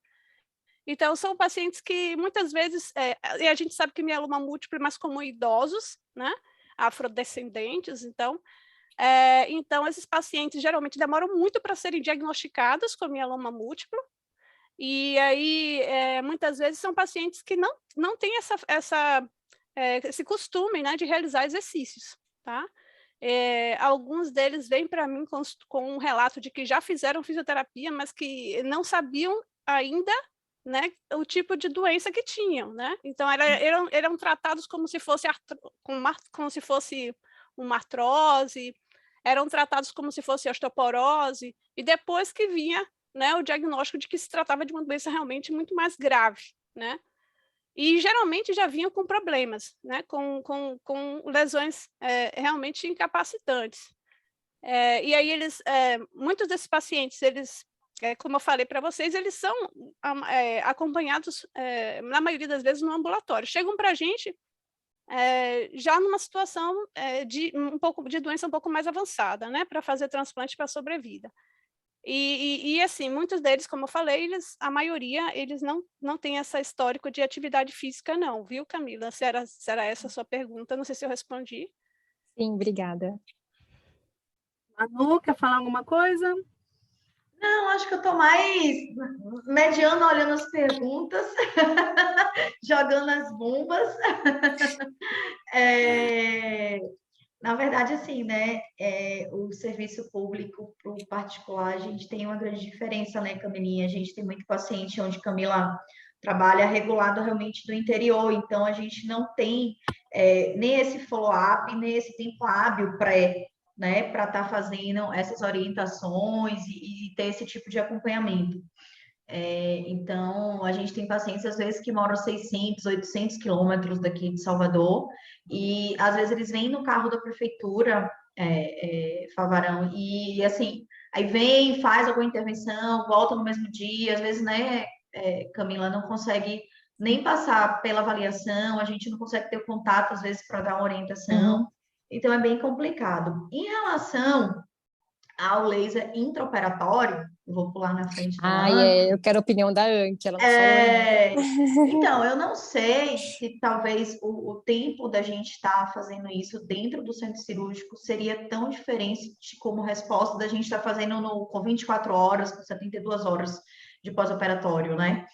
então são pacientes que muitas vezes, e a gente sabe que mieloma múltiplo é mais comum em idosos, né, afrodescendentes, então esses pacientes geralmente demoram muito para serem diagnosticados com mieloma múltiplo, e aí muitas vezes são pacientes que não têm esse costume, né, de realizar exercícios, tá? Alguns deles vêm para mim com um relato de que já fizeram fisioterapia, mas que não sabiam ainda, né, o tipo de doença que tinham, né? Então eram tratados como se fosse uma artrose, eram tratados como se fosse osteoporose, e depois que vinha, né, o diagnóstico de que se tratava de uma doença realmente muito mais grave, né? E geralmente já vinham com problemas, né, com lesões realmente incapacitantes. E aí muitos desses pacientes, eles como eu falei para vocês, eles são acompanhados, na maioria das vezes, no ambulatório. Chegam para a gente já numa situação de doença um pouco mais avançada, né, para fazer transplante para sobrevida. E assim, muitos deles, como eu falei, a maioria, eles não têm esse histórico de atividade física, não, viu, Camila? Se era essa a sua pergunta, não sei se eu respondi. Sim, obrigada. Manu, quer falar alguma coisa? Não, acho que eu estou mais mediana, olhando as perguntas, jogando as bombas. Na verdade, assim, né, o serviço público para o particular, a gente tem uma grande diferença, né, Camilinha? A gente tem muito paciente onde Camila trabalha regulado realmente do interior, então a gente não tem nem esse follow-up, nem esse tempo hábil né, para estar fazendo essas orientações e ter esse tipo de acompanhamento. Então, a gente tem pacientes, às vezes, que moram 600, 800 quilômetros daqui de Salvador, e, às vezes, eles vêm no carro da prefeitura, Favarão, e, assim, aí vem, faz alguma intervenção, volta no mesmo dia, às vezes, né, Camila, não consegue nem passar pela avaliação, a gente não consegue ter o contato, às vezes, para dar uma orientação, então, é bem complicado. Em relação ao laser intraoperatório, eu vou pular na frente da eu quero a opinião da Anki, ela não falou ainda. Então, eu não sei se talvez o tempo da gente estar fazendo isso dentro do centro cirúrgico seria tão diferente como resposta da gente estar fazendo com 24 horas, com 72 horas de pós-operatório, né?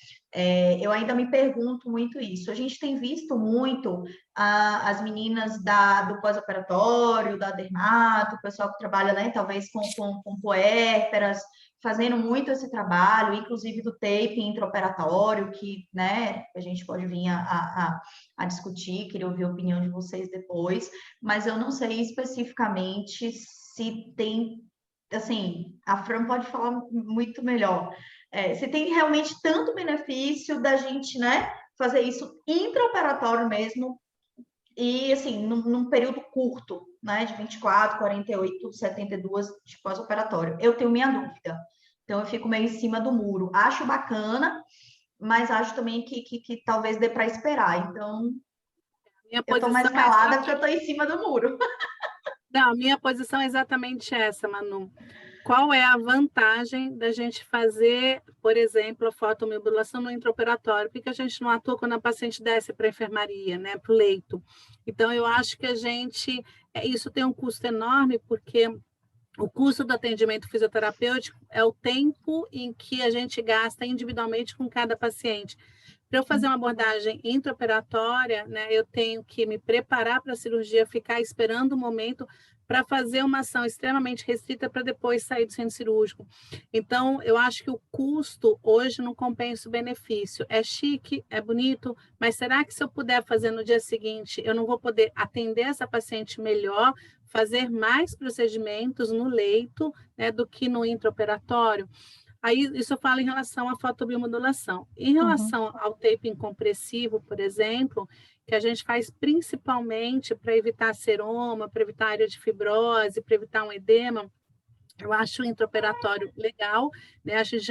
Eu ainda me pergunto muito isso. A gente tem visto muito as meninas do pós-operatório, da dermato, o pessoal que trabalha, né, talvez com puérperas, fazendo muito esse trabalho, inclusive do tape intraoperatório, que, né, a gente pode vir a discutir, queria ouvir a opinião de vocês depois, mas eu não sei especificamente se tem, assim, a Fran pode falar muito melhor, se tem realmente tanto benefício da gente, né, fazer isso intraoperatório mesmo, e, assim, num período curto, né, de 24, 48, 72 de pós-operatório. Eu tenho minha dúvida. Então, eu fico meio em cima do muro. Acho bacana, mas acho também que talvez dê para esperar. Então, eu estou mais calada porque eu estou em cima do muro. Não, a minha posição é exatamente essa, Manu. Qual é a vantagem da gente fazer, por exemplo, a fotomiomodulação no intraoperatório? Por que a gente não atua quando a paciente desce para a enfermaria, né, para o leito? Então, eu acho que isso tem um custo enorme, porque o custo do atendimento fisioterapêutico é o tempo em que a gente gasta individualmente com cada paciente. Para eu fazer uma abordagem intraoperatória, né, eu tenho que me preparar para a cirurgia, ficar esperando o momento para fazer uma ação extremamente restrita para depois sair do centro cirúrgico. Então, eu acho que o custo hoje não compensa o benefício. É chique, é bonito, mas será que se eu puder fazer no dia seguinte, eu não vou poder atender essa paciente melhor, fazer mais procedimentos no leito, né, do que no intraoperatório? Aí, isso eu falo em relação à fotobiomodulação. Em relação ao tape incompressivo, por exemplo, que a gente faz principalmente para evitar seroma, para evitar área de fibrose, para evitar um edema, eu acho o intraoperatório legal, né? A gente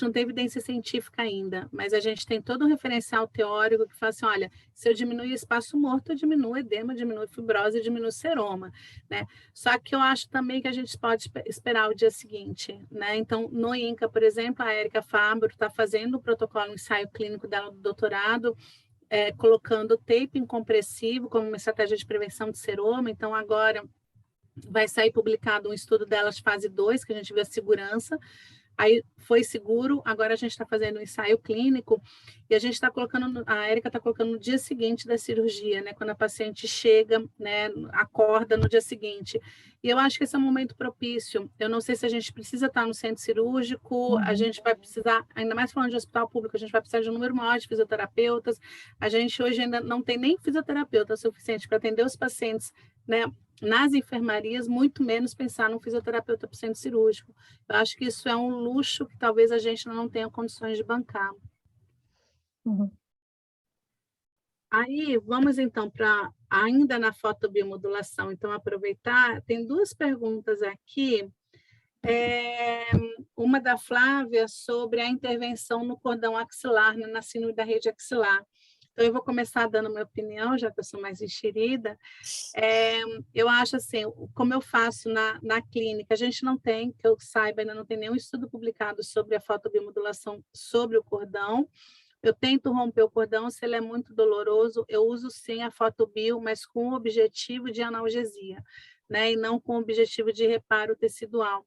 não tem evidência científica ainda, mas a gente tem todo um referencial teórico que fala assim, olha, se eu diminuir espaço morto, eu diminuo edema, diminuo fibrose, diminuo seroma, né? Só que eu acho também que a gente pode esperar o dia seguinte, né? Então, no INCA, por exemplo, a Érica Fabro está fazendo o protocolo ensaio clínico dela do doutorado, colocando tape incompressivo como uma estratégia de prevenção de seroma. Então, agora vai sair publicado um estudo delas fase 2, que a gente vê a segurança, aí foi seguro, agora a gente está fazendo um ensaio clínico, e a gente está colocando, a Érica está colocando no dia seguinte da cirurgia, né, quando a paciente chega, né, acorda no dia seguinte, e eu acho que esse é um momento propício. Eu não sei se a gente precisa estar no centro cirúrgico, a gente vai precisar, ainda mais falando de hospital público, a gente vai precisar de um número maior de fisioterapeutas, a gente hoje ainda não tem nem fisioterapeuta suficiente para atender os pacientes, né, nas enfermarias, muito menos pensar num fisioterapeuta para o centro cirúrgico. Eu acho que isso é um luxo que talvez a gente não tenha condições de bancar. Aí, vamos então para, ainda na fotobiomodulação, então aproveitar, tem duas perguntas aqui Uma da Flávia sobre a intervenção no cordão axilar, na síndrome da rede axilar. Então, eu vou começar dando minha opinião, já que eu sou mais enxerida. Eu acho assim, como eu faço na clínica, a gente não tem, que eu saiba, ainda não tem nenhum estudo publicado sobre a fotobiomodulação sobre o cordão. Eu tento romper o cordão, se ele é muito doloroso, eu uso sim a fotobio, mas com o objetivo de analgesia, né? E não com o objetivo de reparo tecidual.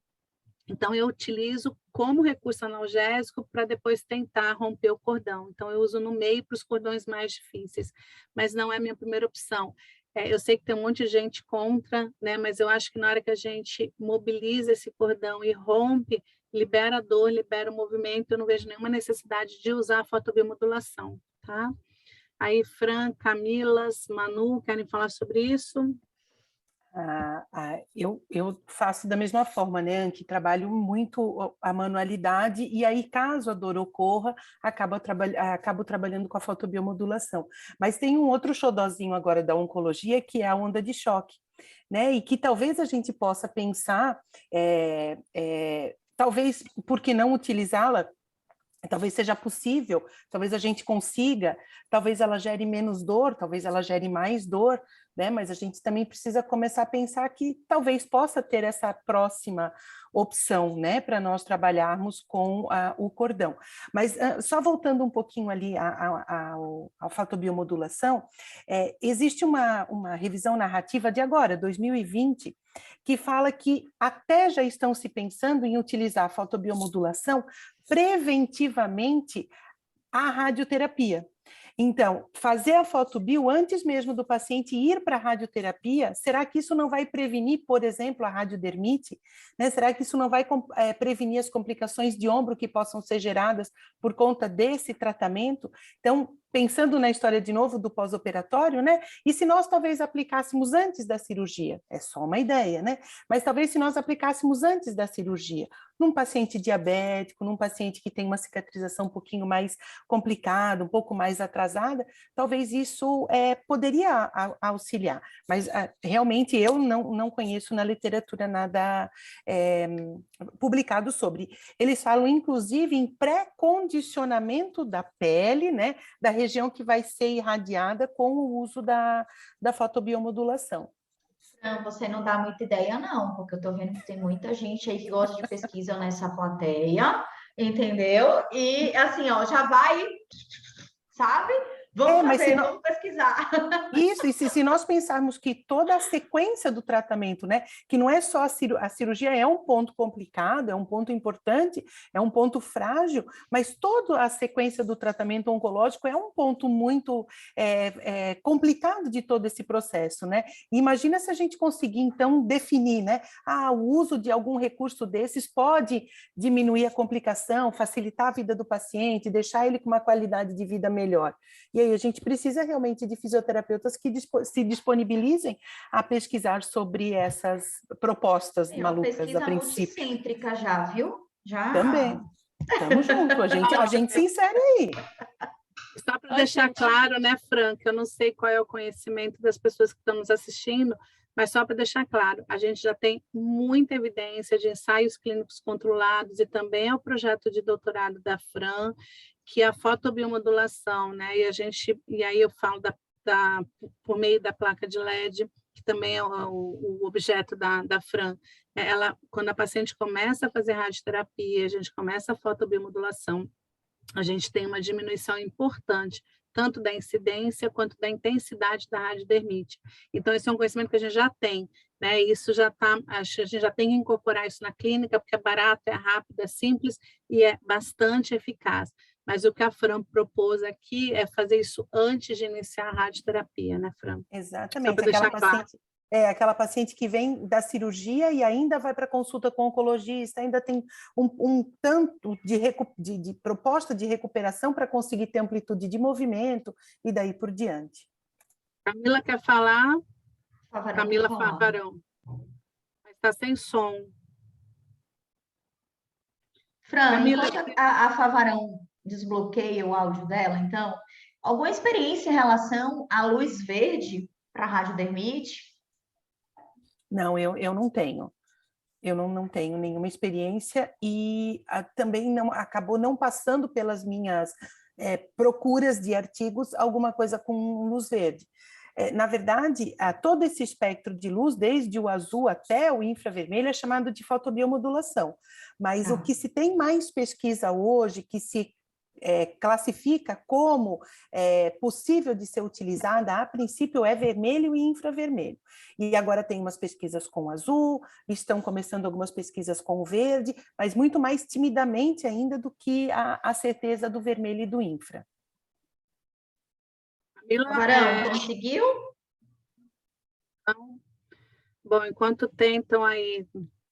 Então, eu utilizo como recurso analgésico para depois tentar romper o cordão. Então, eu uso no meio para os cordões mais difíceis, mas não é a minha primeira opção. Eu sei que tem um monte de gente contra, né? Mas eu acho que na hora que a gente mobiliza esse cordão e rompe, libera a dor, libera o movimento, eu não vejo nenhuma necessidade de usar a fotobiomodulação, tá? Aí, Fran, Camilas, Manu, querem falar sobre isso? Eu faço da mesma forma, né, que trabalho muito a manualidade, e aí, caso a dor ocorra, acabo trabalhando com a fotobiomodulação. Mas tem um outro xodozinho agora da oncologia, que é a onda de choque, né, e que talvez a gente possa pensar, talvez, por que não utilizá-la? Talvez seja possível, talvez a gente consiga, talvez ela gere menos dor, talvez ela gere mais dor, né? Mas a gente também precisa começar a pensar que talvez possa ter essa próxima opção, né? Para nós trabalharmos com o cordão. Mas só voltando um pouquinho ali à fotobiomodulação, existe uma revisão narrativa de agora, 2020, que fala que até já estão se pensando em utilizar a fotobiomodulação preventivamente à radioterapia. Então, fazer a fotobio antes mesmo do paciente ir para a radioterapia, será que isso não vai prevenir, por exemplo, a radiodermite? Né? Será que isso não vai prevenir as complicações de ombro que possam ser geradas por conta desse tratamento? Então, pensando na história de novo do pós-operatório, né? E se nós talvez aplicássemos antes da cirurgia? É só uma ideia, né? Mas talvez se nós aplicássemos antes da cirurgia, num paciente diabético, num paciente que tem uma cicatrização um pouquinho mais complicada, um pouco mais atrasada, talvez isso poderia auxiliar. Mas realmente eu não conheço na literatura nada publicado sobre. Eles falam, inclusive, em pré-condicionamento da pele, né, da região que vai ser irradiada com o uso da fotobiomodulação. Não, você não dá muita ideia, não, porque eu tô vendo que tem muita gente aí que gosta de pesquisa nessa plateia, entendeu? E assim, ó, já vai, sabe? Vamos vamos pesquisar. Isso, e se nós pensarmos que toda a sequência do tratamento, né, que não é só a cirurgia é um ponto complicado, é um ponto importante, é um ponto frágil, mas toda a sequência do tratamento oncológico é um ponto muito complicado de todo esse processo, né? E imagina se a gente conseguir, então, definir, né, o uso de algum recurso desses pode diminuir a complicação, facilitar a vida do paciente, deixar ele com uma qualidade de vida melhor. E aí a gente precisa realmente de fisioterapeutas que se disponibilizem a pesquisar sobre essas propostas malucas a princípio. Pesquisa multicêntrica já, viu? Já. Também. Estamos juntos, a gente se insere aí. Só para deixar claro, né, Fran, que eu não sei qual é o conhecimento das pessoas que estão nos assistindo, mas só para deixar claro, a gente já tem muita evidência de ensaios clínicos controlados e também é o projeto de doutorado da Fran, que é a fotobiomodulação, né? E aí eu falo por meio da placa de LED, que também é o objeto da Fran. Quando a paciente começa a fazer radioterapia, a gente começa a fotobiomodulação, a gente tem uma diminuição importante, tanto da incidência quanto da intensidade da radiodermite. Então, esse é um conhecimento que a gente já tem, né? Isso já está, a gente já tem que incorporar isso na clínica, porque é barato, é rápido, é simples e é bastante eficaz. Mas o que a Fran propôs aqui é fazer isso antes de iniciar a radioterapia, né, Fran? Exatamente. Aquela paciente que vem da cirurgia e ainda vai para consulta com o oncologista, ainda tem um tanto de proposta de recuperação para conseguir ter amplitude de movimento e daí por diante. Camila quer falar? Camila Favarão. Favarão. Mas está sem som. Fran, Camila, enquanto a Favarão desbloqueia o áudio dela, então, alguma experiência em relação à luz verde para radiodermite? Não, eu não tenho. Eu não tenho nenhuma experiência e também acabou não passando pelas minhas procuras de artigos alguma coisa com luz verde. Na verdade, todo esse espectro de luz, desde o azul até o infravermelho, é chamado de fotobiomodulação. Mas o que se tem mais pesquisa hoje, que se classifica como possível de ser utilizada, a princípio é vermelho e infravermelho. E agora tem umas pesquisas com azul, estão começando algumas pesquisas com verde, mas muito mais timidamente ainda do que a certeza do vermelho e do infra. Varão, conseguiu? Bom, enquanto tentam aí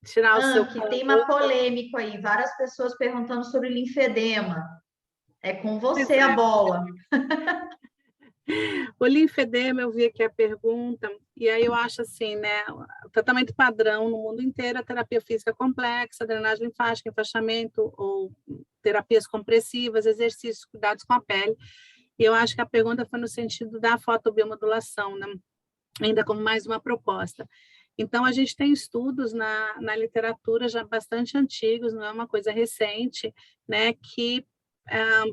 tirar o seu... Que tema polêmico aí, várias pessoas perguntando sobre linfedema. É com você a bola. O linfedema, eu vi aqui a pergunta, e aí eu acho assim, né, o tratamento padrão no mundo inteiro, a terapia física complexa, drenagem linfática, enfaixamento ou terapias compressivas, exercícios, cuidados com a pele. E eu acho que a pergunta foi no sentido da fotobiomodulação, né? Ainda como mais uma proposta. Então, a gente tem estudos na literatura já bastante antigos, não é uma coisa recente, né, que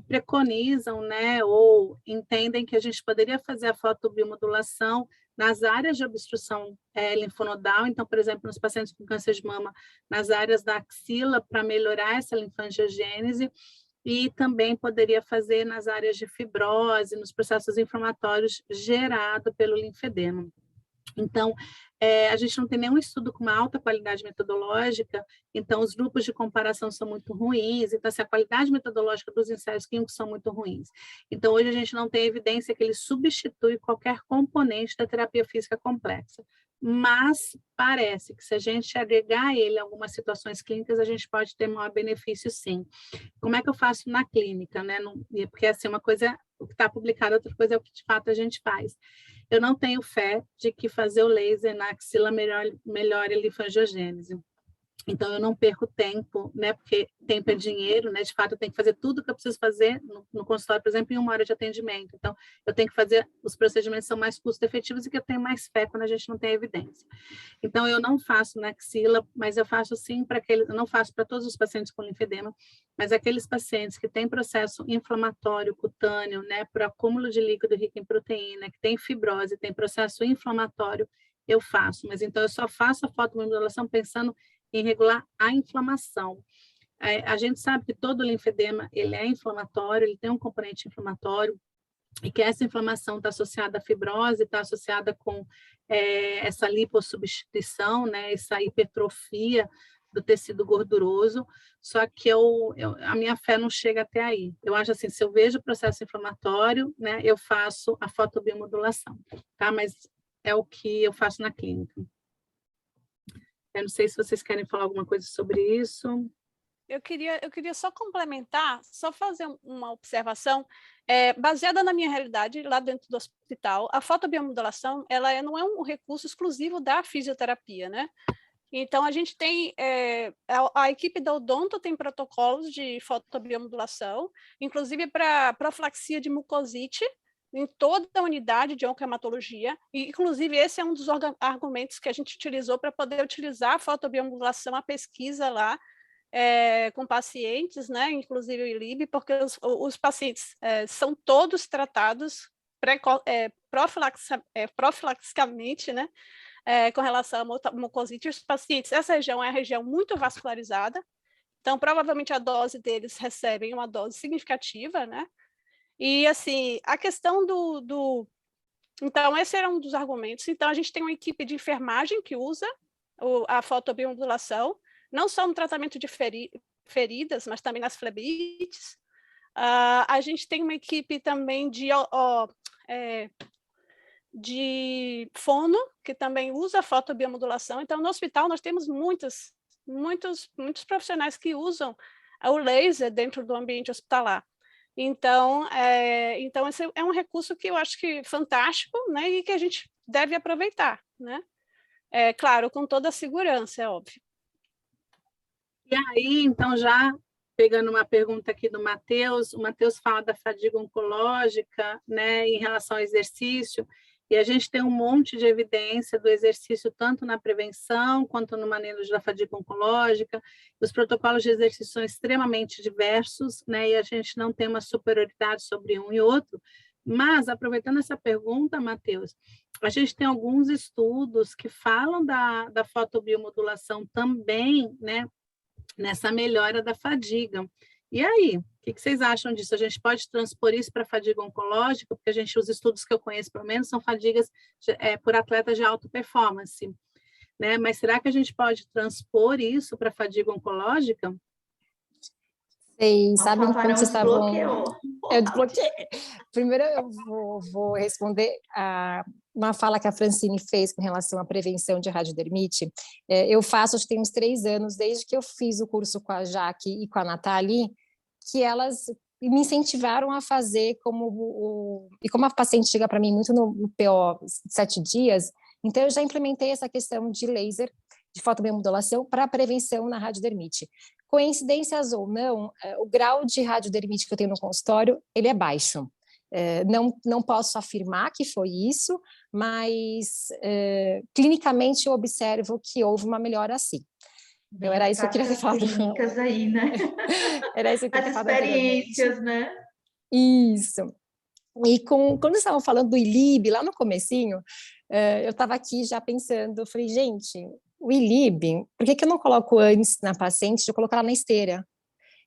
preconizam, né, ou entendem que a gente poderia fazer a fotobiomodulação nas áreas de obstrução linfonodal, então, por exemplo, nos pacientes com câncer de mama, nas áreas da axila, para melhorar essa linfangiogênese, e também poderia fazer nas áreas de fibrose, nos processos inflamatórios gerados pelo linfedema. Então, a gente não tem nenhum estudo com uma alta qualidade metodológica, então os grupos de comparação são muito ruins, então assim, a qualidade metodológica dos ensaios clínicos são muito ruins. Então, hoje a gente não tem evidência que ele substitui qualquer componente da terapia física complexa, mas parece que se a gente agregar ele a algumas situações clínicas, a gente pode ter maior benefício, sim. Como é que eu faço na clínica, né? Porque assim, uma coisa, o que está publicado, outra coisa é o que de fato a gente faz. Eu não tenho fé de que fazer o laser na axila melhore a linfangiogênese. Então, eu não perco tempo, né? Porque tempo é dinheiro, né? De fato, eu tenho que fazer tudo que eu preciso fazer no consultório, por exemplo, em 1 hora de atendimento. Então, eu tenho que fazer, os procedimentos são mais custo-efetivos e que eu tenho mais fé quando a gente não tem evidência. Então, eu não faço na axila, mas eu faço sim para aqueles, eu não faço para todos os pacientes com linfedema, mas aqueles pacientes que têm processo inflamatório cutâneo, né? Por acúmulo de líquido rico em proteína, que tem fibrose, tem processo inflamatório, eu faço. Mas então, eu só faço a fotobiomodulação pensando em regular a inflamação. A gente sabe que todo linfedema ele é inflamatório, ele tem um componente inflamatório, e que essa inflamação está associada à fibrose, está associada com essa lipossubstituição, né, essa hipertrofia do tecido gorduroso, só que a minha fé não chega até aí. Eu acho assim, se eu vejo o processo inflamatório, né, eu faço a fotobiomodulação, tá? Mas é o que eu faço na clínica. Eu não sei se vocês querem falar alguma coisa sobre isso. Eu queria só complementar, só fazer uma observação, baseada na minha realidade, lá dentro do hospital, a fotobiomodulação, ela não é um recurso exclusivo da fisioterapia, né? Então, a gente tem, a equipe da Odonto tem protocolos de fotobiomodulação, inclusive para profilaxia de mucosite, em toda a unidade de oncohematologia, e inclusive esse é um dos argumentos que a gente utilizou para poder utilizar a fotobiomodulação, a pesquisa lá, com pacientes, né, inclusive o ILIB, porque os pacientes são todos tratados profilaxicamente, né, com relação à mucosite. Os pacientes, essa região é uma região muito vascularizada, então provavelmente a dose deles recebem uma dose significativa, né, e assim, a questão então esse era um dos argumentos. Então a gente tem uma equipe de enfermagem que usa a fotobiomodulação, não só no tratamento de feridas, mas também nas flebites. A gente tem uma equipe também de fono, que também usa a fotobiomodulação. Então, no hospital, nós temos muitos profissionais que usam o laser dentro do ambiente hospitalar. Então, esse é um recurso que eu acho que fantástico, né, e que a gente deve aproveitar, né? Claro, com toda a segurança, é óbvio. E aí, então, já pegando uma pergunta aqui do Matheus, o Matheus fala da fadiga oncológica, né, em relação ao exercício, E a gente tem um monte de evidência do exercício, tanto na prevenção, quanto no manejo da fadiga oncológica. Os protocolos de exercício são extremamente diversos, né? E a gente não tem uma superioridade sobre um e outro. Mas, aproveitando essa pergunta, Matheus, a gente tem alguns estudos que falam da fotobiomodulação também, né? Nessa melhora da fadiga. E aí, o que vocês acham disso? A gente pode transpor isso para a fadiga oncológica? Porque os estudos que eu conheço, pelo menos, são fadigas por atletas de alta performance, né? Mas será que a gente pode transpor isso para a fadiga oncológica? Vocês sabem quando vocês estavam... Desbloqueou. Eu desbloqueei. Primeiro eu vou responder uma fala que a Francine fez com relação à prevenção de radiodermite. Eu faço, acho que tem uns 3 anos, desde que eu fiz o curso com a Jaque e com a Nathalie, que elas me incentivaram a fazer e como a paciente chega para mim muito no PO 7 dias, então eu já implementei essa questão de laser, de fotobiomodulação para a prevenção na radiodermite. Coincidências ou não, o grau de radiodermite que eu tenho no consultório, ele é baixo. Não posso afirmar que foi isso, mas clinicamente eu observo que houve uma melhora assim. Então, era isso que eu queria ter falado. Clínicas aí, né? Era isso que eu queria ter falado. As experiências, né? Isso. E quando vocês estavam falando do ILIB, lá no comecinho, eu estava aqui já pensando, eu falei, gente, o ILIB, por que eu não coloco antes na paciente de eu colocar ela na esteira?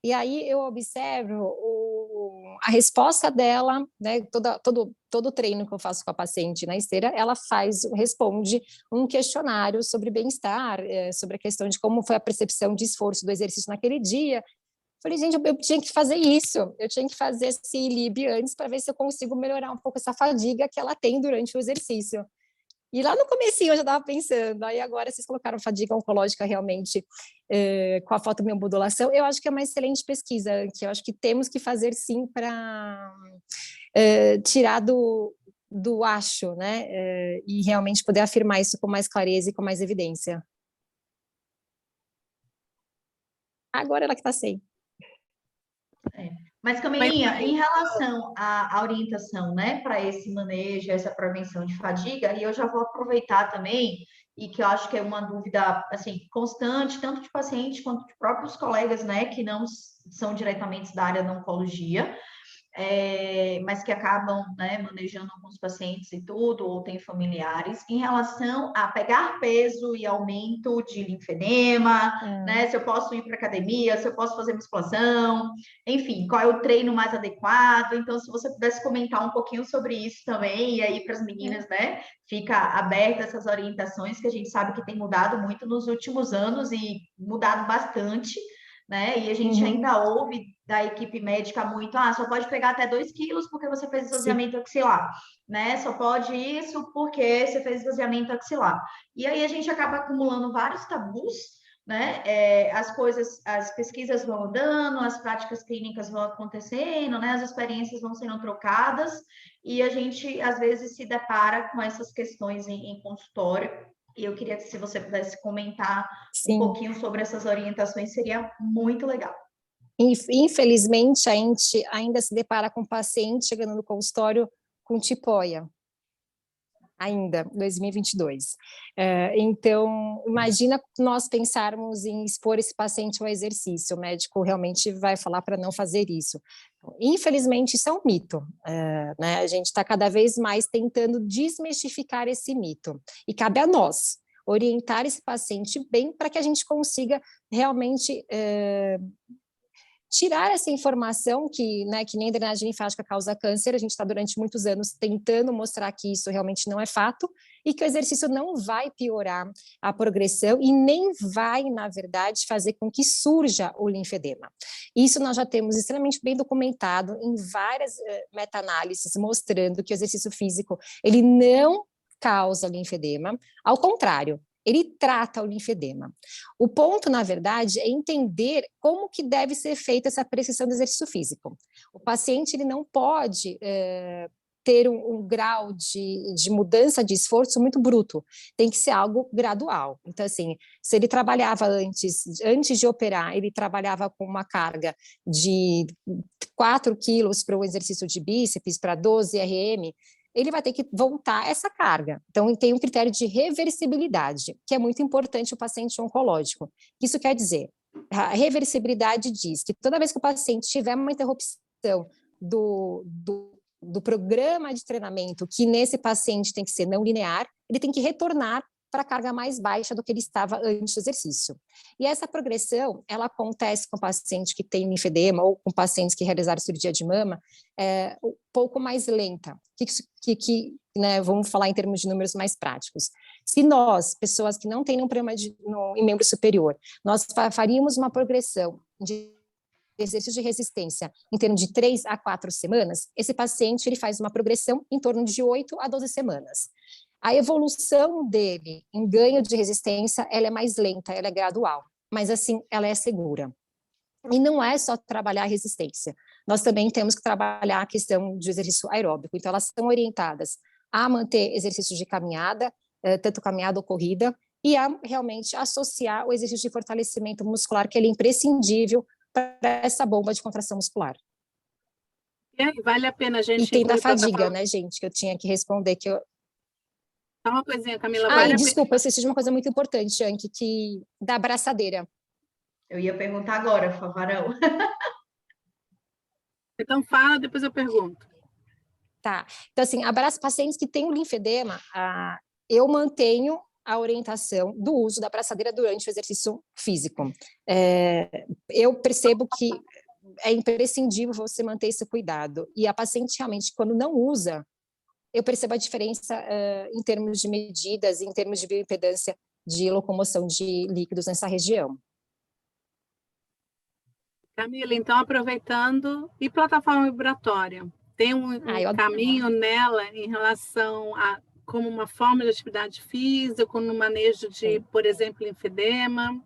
E aí eu observo a resposta dela, né, todo o treino que eu faço com a paciente na esteira, ela responde um questionário sobre bem-estar, sobre a questão de como foi a percepção de esforço do exercício naquele dia. Falei, gente, eu tinha que fazer isso, eu tinha que fazer esse ILIB antes para ver se eu consigo melhorar um pouco essa fadiga que ela tem durante o exercício. E lá no comecinho eu já estava pensando, aí agora vocês colocaram fadiga oncológica realmente com a fotobiomodulação, eu acho que é uma excelente pesquisa, que eu acho que temos que fazer sim para tirar do acho, né, e realmente poder afirmar isso com mais clareza e com mais evidência. Agora ela que está sem. Mas, Camilinha, em relação à orientação, né, para esse manejo, essa prevenção de fadiga, e eu já vou aproveitar também, e que eu acho que é uma dúvida, assim, constante, tanto de pacientes quanto de próprios colegas, né, que não são diretamente da área da oncologia, mas que acabam, né, manejando alguns pacientes e tudo, ou tem familiares, em relação a pegar peso e aumento de linfedema, né, se eu posso ir para academia, se eu posso fazer musculação, enfim, qual é o treino mais adequado. Então, se você pudesse comentar um pouquinho sobre isso também, e aí para as meninas, né, fica aberta essas orientações, que a gente sabe que tem mudado muito nos últimos anos e mudado bastante, né? E a gente ainda ouve da equipe médica muito, só pode pegar até 2 quilos porque você fez esvaziamento axilar, né? Só pode isso porque você fez esvaziamento axilar. E aí a gente acaba acumulando vários tabus, né? As pesquisas vão andando, as práticas clínicas vão acontecendo, né? As experiências vão sendo trocadas e a gente, às vezes, se depara com essas questões em consultório. E eu queria que, se você pudesse comentar um pouquinho sobre essas orientações, seria muito legal. Infelizmente, a gente ainda se depara com paciente chegando no consultório com tipoia, ainda, 2022. Então, imagina nós pensarmos em expor esse paciente ao exercício, o médico realmente vai falar para não fazer isso. Infelizmente, isso é um mito, né? A gente está cada vez mais tentando desmistificar esse mito, e cabe a nós orientar esse paciente bem para que a gente consiga realmente tirar essa informação que, né, que nem a drenagem linfática causa câncer. A gente está durante muitos anos tentando mostrar que isso realmente não é fato e que o exercício não vai piorar a progressão e nem vai, na verdade, fazer com que surja o linfedema. Isso nós já temos extremamente bem documentado em várias meta-análises, mostrando que o exercício físico ele não causa linfedema, ao contrário, ele trata o linfedema. O ponto, na verdade, é entender como que deve ser feita essa prescrição do exercício físico. O paciente ele não pode ter um grau de mudança de esforço muito bruto, tem que ser algo gradual. Então, assim, se ele trabalhava antes de operar, ele trabalhava com uma carga de 4 quilos para o exercício de bíceps, para 12 RM, ele vai ter que voltar essa carga. Então, tem um critério de reversibilidade, que é muito importante o paciente oncológico. Isso quer dizer, a reversibilidade diz que toda vez que o paciente tiver uma interrupção do programa de treinamento, que nesse paciente tem que ser não linear, ele tem que retornar para a carga mais baixa do que ele estava antes do exercício. E essa progressão, ela acontece com paciente que tem linfedema ou com pacientes que realizaram cirurgia de mama, um pouco mais lenta. Né, vamos falar em termos de números mais práticos. Se nós, pessoas que não têm nenhum problema em membro superior, nós faríamos uma progressão de exercício de resistência em termos de 3 a 4 semanas, esse paciente ele faz uma progressão em torno de 8 a 12 semanas. A evolução dele em ganho de resistência, ela é mais lenta, ela é gradual, mas assim, ela é segura. E não é só trabalhar a resistência, nós também temos que trabalhar a questão de exercício aeróbico, então elas são orientadas a manter exercícios de caminhada, tanto caminhada ou corrida, e a realmente associar o exercício de fortalecimento muscular, que ele é imprescindível para essa bomba de contração muscular. Vale a pena a gente... E tem da fadiga, né, gente, que eu tinha que responder, que eu... Só uma coisinha, Camila. Desculpa, eu esqueci de uma coisa muito importante, Anki, que da abraçadeira. Eu ia perguntar agora, Favarão. Então fala, depois eu pergunto. Tá. Então, assim, pacientes que têm o linfedema, eu mantenho a orientação do uso da abraçadeira durante o exercício físico. Eu percebo que é imprescindível você manter esse cuidado. E a paciente realmente, quando não usa, eu percebo a diferença em termos de medidas, em termos de bioimpedância de locomoção de líquidos nessa região. Camila, então, aproveitando, e plataforma vibratória? Tem um caminho nela em relação a como uma forma de atividade física, como no manejo de, por exemplo, linfedema?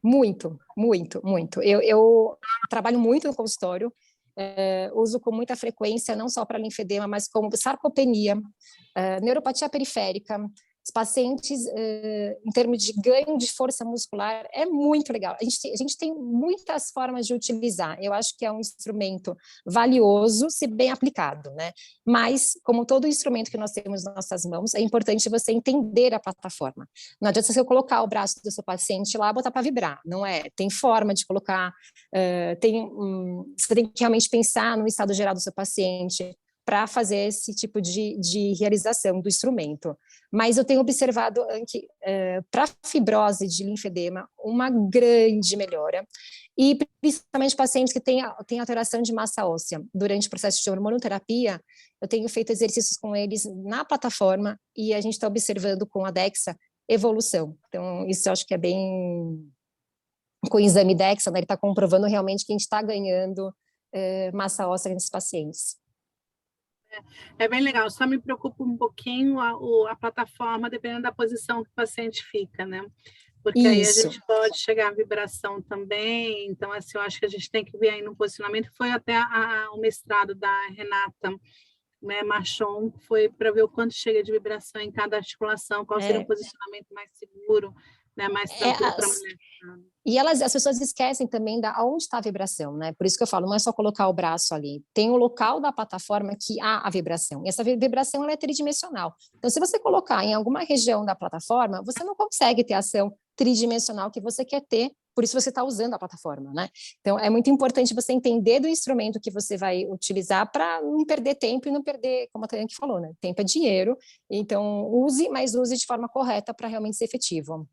Muito, muito, muito. Eu trabalho muito no consultório, uso com muita frequência, não só para linfedema, mas como sarcopenia, neuropatia periférica. Os pacientes, em termos de ganho de força muscular, é muito legal. A gente tem muitas formas de utilizar. Eu acho que é um instrumento valioso, se bem aplicado, né? Mas, como todo instrumento que nós temos nas nossas mãos, é importante você entender a plataforma. Não adianta você colocar o braço do seu paciente lá e botar para vibrar, não é? Tem forma de colocar, você tem que realmente pensar no estado geral do seu paciente, para fazer esse tipo de realização do instrumento. Mas eu tenho observado que, para fibrose de linfedema, uma grande melhora, e principalmente pacientes que têm alteração de massa óssea. Durante o processo de hormonoterapia, eu tenho feito exercícios com eles na plataforma, e a gente está observando com a DEXA evolução. Então, isso eu acho que é bem... Com o exame DEXA, né, ele está comprovando realmente que a gente está ganhando massa óssea nesses pacientes. É bem legal, só me preocupa um pouquinho a plataforma, dependendo da posição que o paciente fica, né? Porque aí a gente pode chegar à vibração também, então, assim, eu acho que a gente tem que ver aí no posicionamento, foi até o mestrado da Renata, né, Marchon, foi para ver o quanto chega de vibração em cada articulação, qual seria o posicionamento mais seguro, né, mais tranquilo para a mulher. E as pessoas esquecem também onde está a vibração, né? Por isso que eu falo, não é só colocar o braço ali. Tem o local da plataforma que há a vibração. E essa vibração ela é tridimensional. Então, se você colocar em alguma região da plataforma, você não consegue ter a ação tridimensional que você quer ter, por isso você está usando a plataforma, né? Então, é muito importante você entender do instrumento que você vai utilizar para não perder tempo e não perder, como a Tayane falou, né? Tempo é dinheiro, então use, mas use de forma correta para realmente ser efetivo.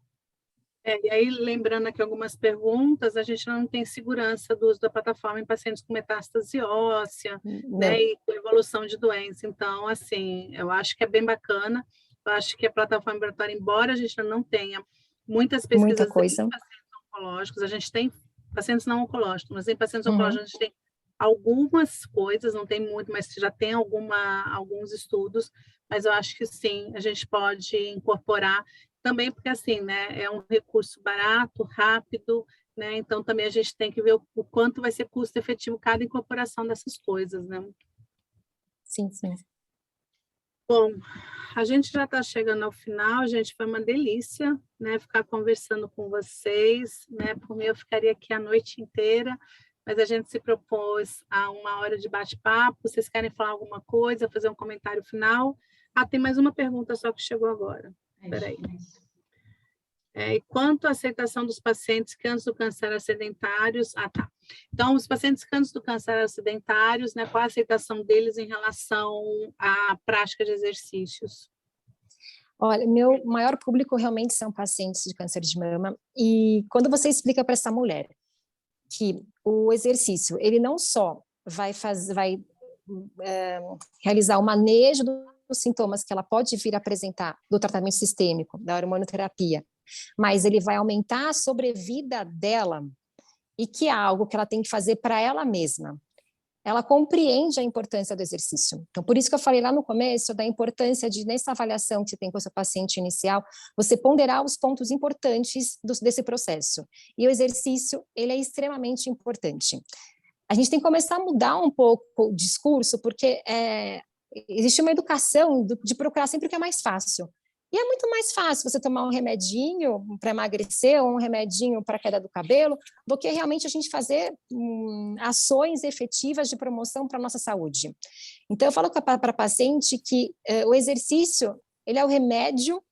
E aí, lembrando aqui algumas perguntas, a gente não tem segurança do uso da plataforma em pacientes com metástase óssea, né, e com evolução de doença. Então, assim, eu acho que é bem bacana. Eu acho que a plataforma vibratória, embora a gente não tenha muitas pesquisas em pacientes oncológicos, a gente tem pacientes não oncológicos, mas em pacientes oncológicos a gente tem algumas coisas, não tem muito, mas já tem alguns estudos, mas eu acho que sim, a gente pode incorporar também porque, assim, né, é um recurso barato, rápido, né, então também a gente tem que ver o quanto vai ser custo efetivo cada incorporação dessas coisas, né. Sim, sim. Bom, a gente já está chegando ao final, gente, foi uma delícia, né, ficar conversando com vocês, né, por mim eu ficaria aqui a noite inteira, mas a gente se propôs a 1 hora de bate-papo. Vocês querem falar alguma coisa, fazer um comentário final? Tem mais uma pergunta só que chegou agora. Espera aí. E quanto à aceitação dos pacientes câncer do câncer eram sedentários? Tá. Então, os pacientes câncer do câncer eram sedentários, né, qual a aceitação deles em relação à prática de exercícios? Olha, meu maior público realmente são pacientes de câncer de mama, e quando você explica para essa mulher que o exercício, ele não só vai realizar o manejo dos sintomas que ela pode vir a apresentar do tratamento sistêmico, da hormonoterapia, mas ele vai aumentar a sobrevida dela, e que é algo que ela tem que fazer para ela mesma. Ela compreende a importância do exercício. Então, por isso que eu falei lá no começo da importância de, nessa avaliação que você tem com o seu paciente inicial, você ponderar os pontos importantes desse processo. E o exercício, ele é extremamente importante. A gente tem que começar a mudar um pouco o discurso, porque existe uma educação de procurar sempre o que é mais fácil. E é muito mais fácil você tomar um remedinho para emagrecer ou um remedinho para queda do cabelo do que realmente a gente fazer ações efetivas de promoção para a nossa saúde. Então, eu falo para a paciente que o exercício, ele é o remédio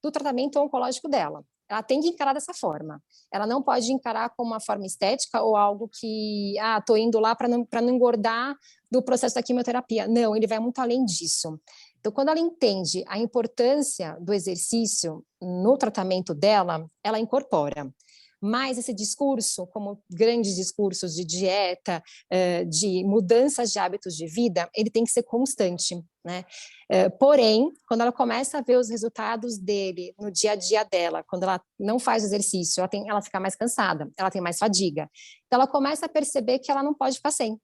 do tratamento oncológico dela. Ela tem que encarar dessa forma. Ela não pode encarar como uma forma estética ou algo que, estou indo lá para não engordar do processo da quimioterapia. Não, ele vai muito além disso. Então, quando ela entende a importância do exercício no tratamento dela, ela incorpora. Mas esse discurso, como grandes discursos de dieta, de mudanças de hábitos de vida, ele tem que ser constante, né? Porém, quando ela começa a ver os resultados dele no dia a dia dela, quando ela não faz exercício, ela fica mais cansada, ela tem mais fadiga. Então, ela começa a perceber que ela não pode ficar sem.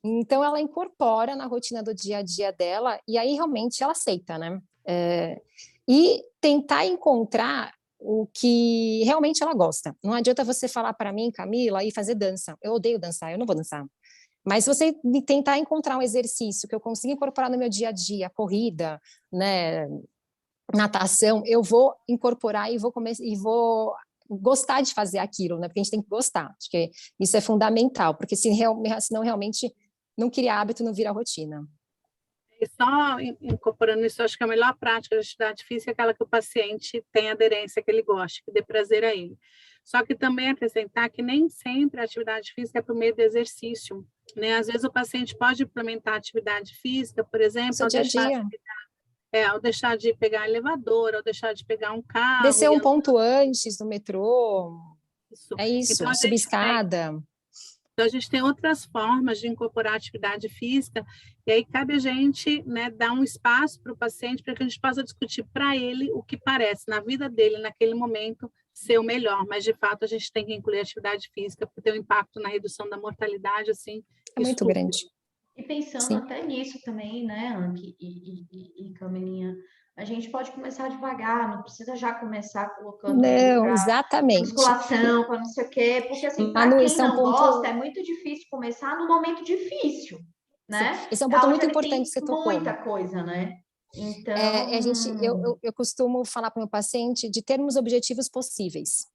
Então, ela incorpora na rotina do dia a dia dela e aí realmente ela aceita, né? E tentar encontrar o que realmente ela gosta. Não adianta você falar para mim, Camila, e fazer dança. Eu odeio dançar, eu não vou dançar. Mas se você tentar encontrar um exercício que eu consiga incorporar no meu dia a dia, corrida, né, natação, eu vou incorporar e vou gostar de fazer aquilo, né? Porque a gente tem que gostar. Acho que isso é fundamental, porque senão realmente não cria hábito, não vira rotina. E só incorporando isso, acho que a melhor prática de atividade física é aquela que o paciente tem aderência, que ele goste, que dê prazer a ele. Só que também acrescentar que nem sempre a atividade física é por meio do exercício, né? Às vezes o paciente pode implementar atividade física, por exemplo, ao deixar de pegar elevador, ao deixar de pegar um carro. Descer um ponto antes do metrô. Isso. É isso, então, subir escada. Então, a gente tem outras formas de incorporar a atividade física, e aí cabe a gente, né, dar um espaço para o paciente, para que a gente possa discutir para ele o que parece, na vida dele, naquele momento, ser o melhor. Mas, de fato, a gente tem que incluir a atividade física, porque tem um impacto na redução da mortalidade, assim. É muito grande. E pensando até nisso também, né, Anki e Camilinha, a gente pode começar devagar, não precisa já começar colocando exatamente. musculação, para não sei o quê, porque assim, para quem não gosta, é muito difícil começar no momento difícil, né? Sim. Esse é um ponto muito importante que você tocou. Muita coisa, né? Então... eu costumo falar para o meu paciente de termos objetivos possíveis.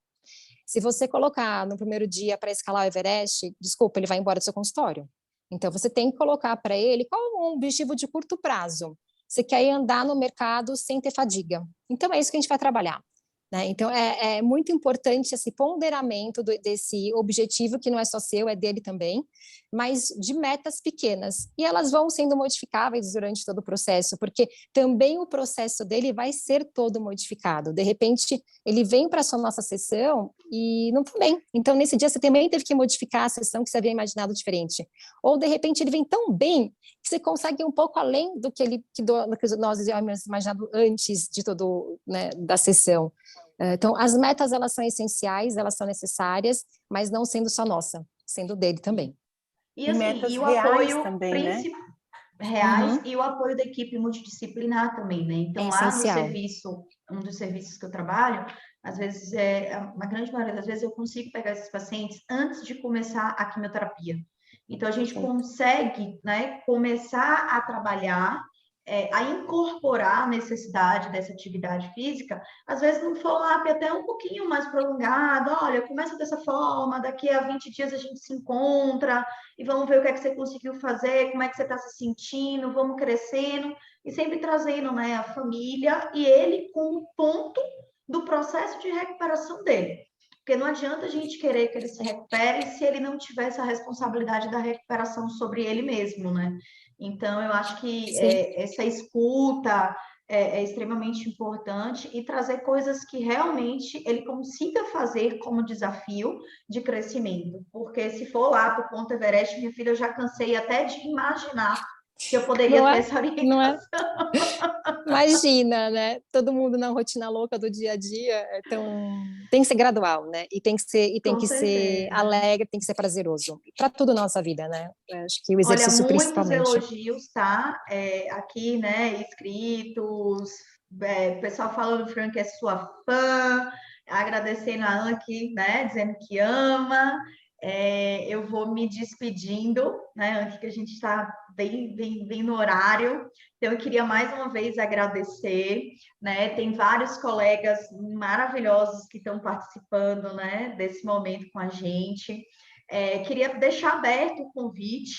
Se você colocar no primeiro dia para escalar o Everest, desculpa, ele vai embora do seu consultório. Então, você tem que colocar para ele qual é um objetivo de curto prazo. Você quer ir andar no mercado sem ter fadiga. Então, é isso que a gente vai trabalhar, né? Então, é muito importante esse ponderamento desse objetivo, que não é só seu, é dele também, mas de metas pequenas. E elas vão sendo modificáveis durante todo o processo, porque também o processo dele vai ser todo modificado. De repente, ele vem para a nossa sessão e não está bem. Então, nesse dia, você também teve que modificar a sessão que você havia imaginado diferente. Ou, de repente, ele vem tão bem que você consegue ir um pouco além do que nós havíamos imaginado antes de todo, né, da sessão. Então, as metas, elas são essenciais, elas são necessárias, mas não sendo só nossa, sendo dele também. E, assim, metas o reais apoio também, né? Reais e o apoio da equipe multidisciplinar também, né? Então, lá essencial. no serviço, um dos serviços que eu trabalho, às vezes, a grande maioria das vezes, eu consigo pegar esses pacientes antes de começar a quimioterapia. Então, a gente consegue, né, começar a trabalhar a incorporar a necessidade dessa atividade física, às vezes num follow-up até um pouquinho mais prolongado, olha, começa dessa forma, daqui a 20 dias a gente se encontra e vamos ver o que é que você conseguiu fazer, como é que você está se sentindo, vamos crescendo, e sempre trazendo, né, a família e ele como ponto do processo de recuperação dele. Porque não adianta a gente querer que ele se recupere se ele não tiver essa responsabilidade da recuperação sobre ele mesmo, né? Então, eu acho que essa escuta é extremamente importante e trazer coisas que realmente ele consiga fazer como desafio de crescimento. Porque se for lá para o Ponto Everest, minha filha, eu já cansei até de imaginar que eu poderia ter essa orientação. Não é? Imagina, né? Todo mundo na rotina louca do dia a dia, então tem que ser gradual, né? E tem que ser alegre, tem que ser prazeroso para tudo na nossa vida, né? Eu acho que o exercício Olha, muitos principalmente. elogios, tá? Aqui, né? Inscritos, pessoal falando, Fran, que é sua fã, agradecendo a Anki, né? Dizendo que ama. Eu vou me despedindo, né, Anki, que a gente está bem no horário. Então, eu queria mais uma vez agradecer, né? Tem vários colegas maravilhosos que estão participando, né, desse momento com a gente. Queria deixar aberto o convite,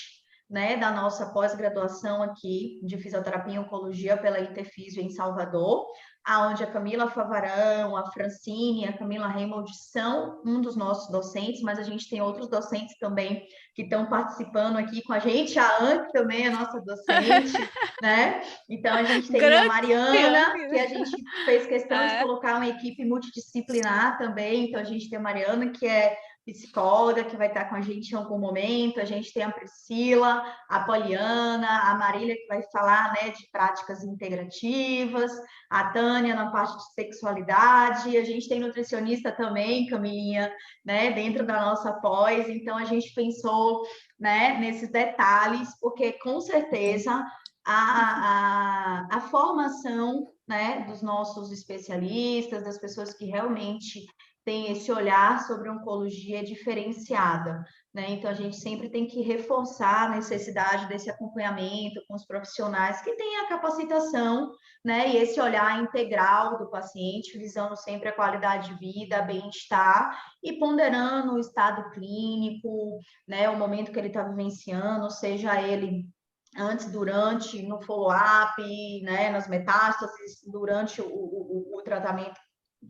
né, da nossa pós-graduação aqui de fisioterapia e oncologia pela Interfísio em Salvador, aonde a Camila Favarão, a Francine, a Camila Reimold são um dos nossos docentes, mas a gente tem outros docentes também que estão participando aqui com a gente. A Anne também é nossa docente, né? Então a gente tem a Mariana, que a gente fez questão de colocar uma equipe multidisciplinar também. Então a gente tem a Mariana, que é psicóloga, que vai estar com a gente em algum momento, a gente tem a Priscila, a Poliana, a Marília, que vai falar, né, de práticas integrativas, a Tânia na parte de sexualidade, a gente tem nutricionista também, Camilinha, né, dentro da nossa pós, então a gente pensou, né, nesses detalhes, porque com certeza a formação, né, dos nossos especialistas, das pessoas que realmente tem esse olhar sobre a oncologia diferenciada, né? Então, a gente sempre tem que reforçar a necessidade desse acompanhamento com os profissionais que têm a capacitação, né? E esse olhar integral do paciente, visando sempre a qualidade de vida, bem-estar e ponderando o estado clínico, né? O momento que ele está vivenciando, seja ele antes, durante, no follow-up, né? Nas metástases, durante o tratamento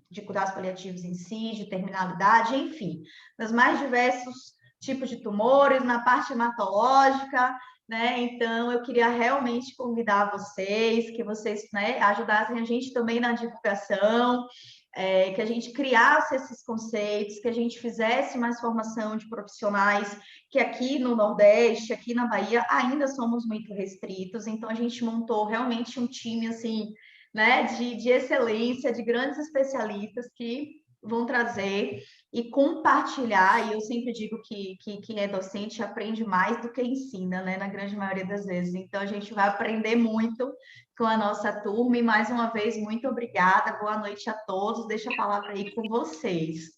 de cuidados paliativos em si, de terminalidade, enfim, nos mais diversos tipos de tumores, na parte hematológica, né? Então, eu queria realmente convidar vocês, que vocês, né, ajudassem a gente também na divulgação, que a gente criasse esses conceitos, que a gente fizesse mais formação de profissionais, que aqui no Nordeste, aqui na Bahia, ainda somos muito restritos, então a gente montou realmente um time, assim, né, de excelência, de grandes especialistas que vão trazer e compartilhar, e eu sempre digo que quem é docente aprende mais do que ensina, né, na grande maioria das vezes, então a gente vai aprender muito com a nossa turma, e mais uma vez, muito obrigada, boa noite a todos, deixa a palavra aí com vocês.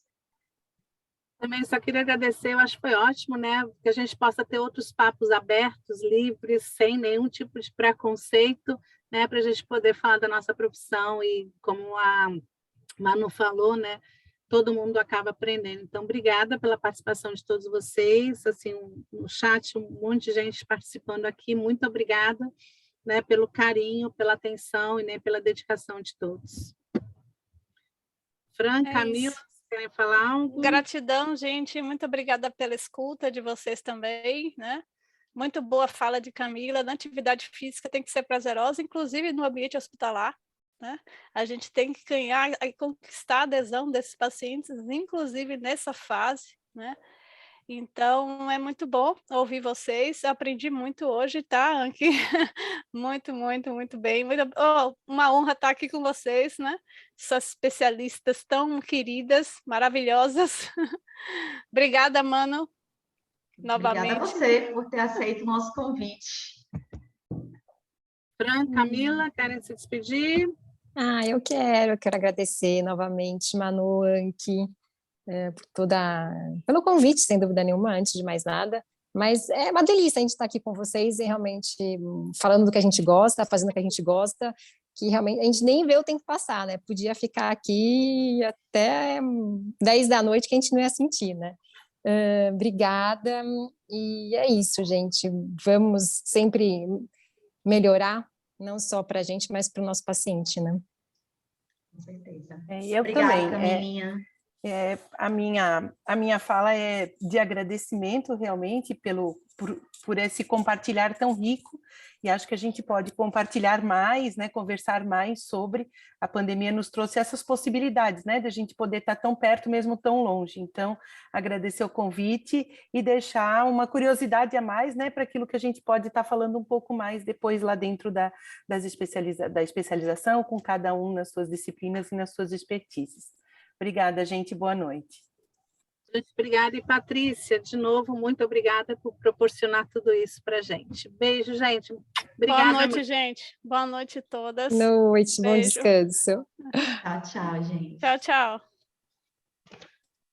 Também só queria agradecer, eu acho que foi ótimo, né, que a gente possa ter outros papos abertos, livres, sem nenhum tipo de preconceito, né, para a gente poder falar da nossa profissão e, como a Manu falou, né, todo mundo acaba aprendendo. Então, obrigada pela participação de todos vocês, assim, no chat, um monte de gente participando aqui, muito obrigada, né, pelo carinho, pela atenção e, né, pela dedicação de todos. Fran, Camila, querem falar algo? Gratidão, gente, muito obrigada pela escuta de vocês também, né? Muito boa fala de Camila, na atividade física tem que ser prazerosa, inclusive no ambiente hospitalar, né? A gente tem que ganhar e conquistar a adesão desses pacientes, inclusive nessa fase, né? Então, é muito bom ouvir vocês, aprendi muito hoje, tá, Anki? Muito bem, uma honra estar aqui com vocês, né? Essas especialistas tão queridas, maravilhosas. Obrigada, Mano, novamente. Obrigada a você por ter aceito o nosso convite. Fran, Camila, querem se despedir? Eu quero agradecer novamente, Manu, Anki, pelo convite, sem dúvida nenhuma, antes de mais nada, Mas é uma delícia a gente estar aqui com vocês e realmente falando do que a gente gosta, fazendo o que a gente gosta, que realmente a gente nem vê o tempo passar, né? Podia ficar aqui até 10 da noite que a gente não ia sentir, né? Obrigada, e é isso, gente. Vamos sempre melhorar, não só para a gente, mas para o nosso paciente, né? Com certeza. Eu Obrigada, também. Camilinha. A minha fala é de agradecimento realmente por esse compartilhar tão rico, e acho que a gente pode compartilhar mais, né, conversar mais sobre a pandemia. Nos trouxe essas possibilidades, né, de a gente poder estar tão perto mesmo tão longe. Então, agradecer o convite e deixar uma curiosidade a mais, né, para aquilo que a gente pode estar falando um pouco mais depois lá dentro da especialização, com cada um nas suas disciplinas e nas suas expertises. Obrigada, gente. Boa noite. Obrigada. E, Patrícia, de novo, muito obrigada por proporcionar tudo isso para a gente. Beijo, gente. Obrigada. Boa noite, gente. Boa noite a todas. Noite, bom Beijo. descanso. Tchau, tchau, gente. Tchau, tchau.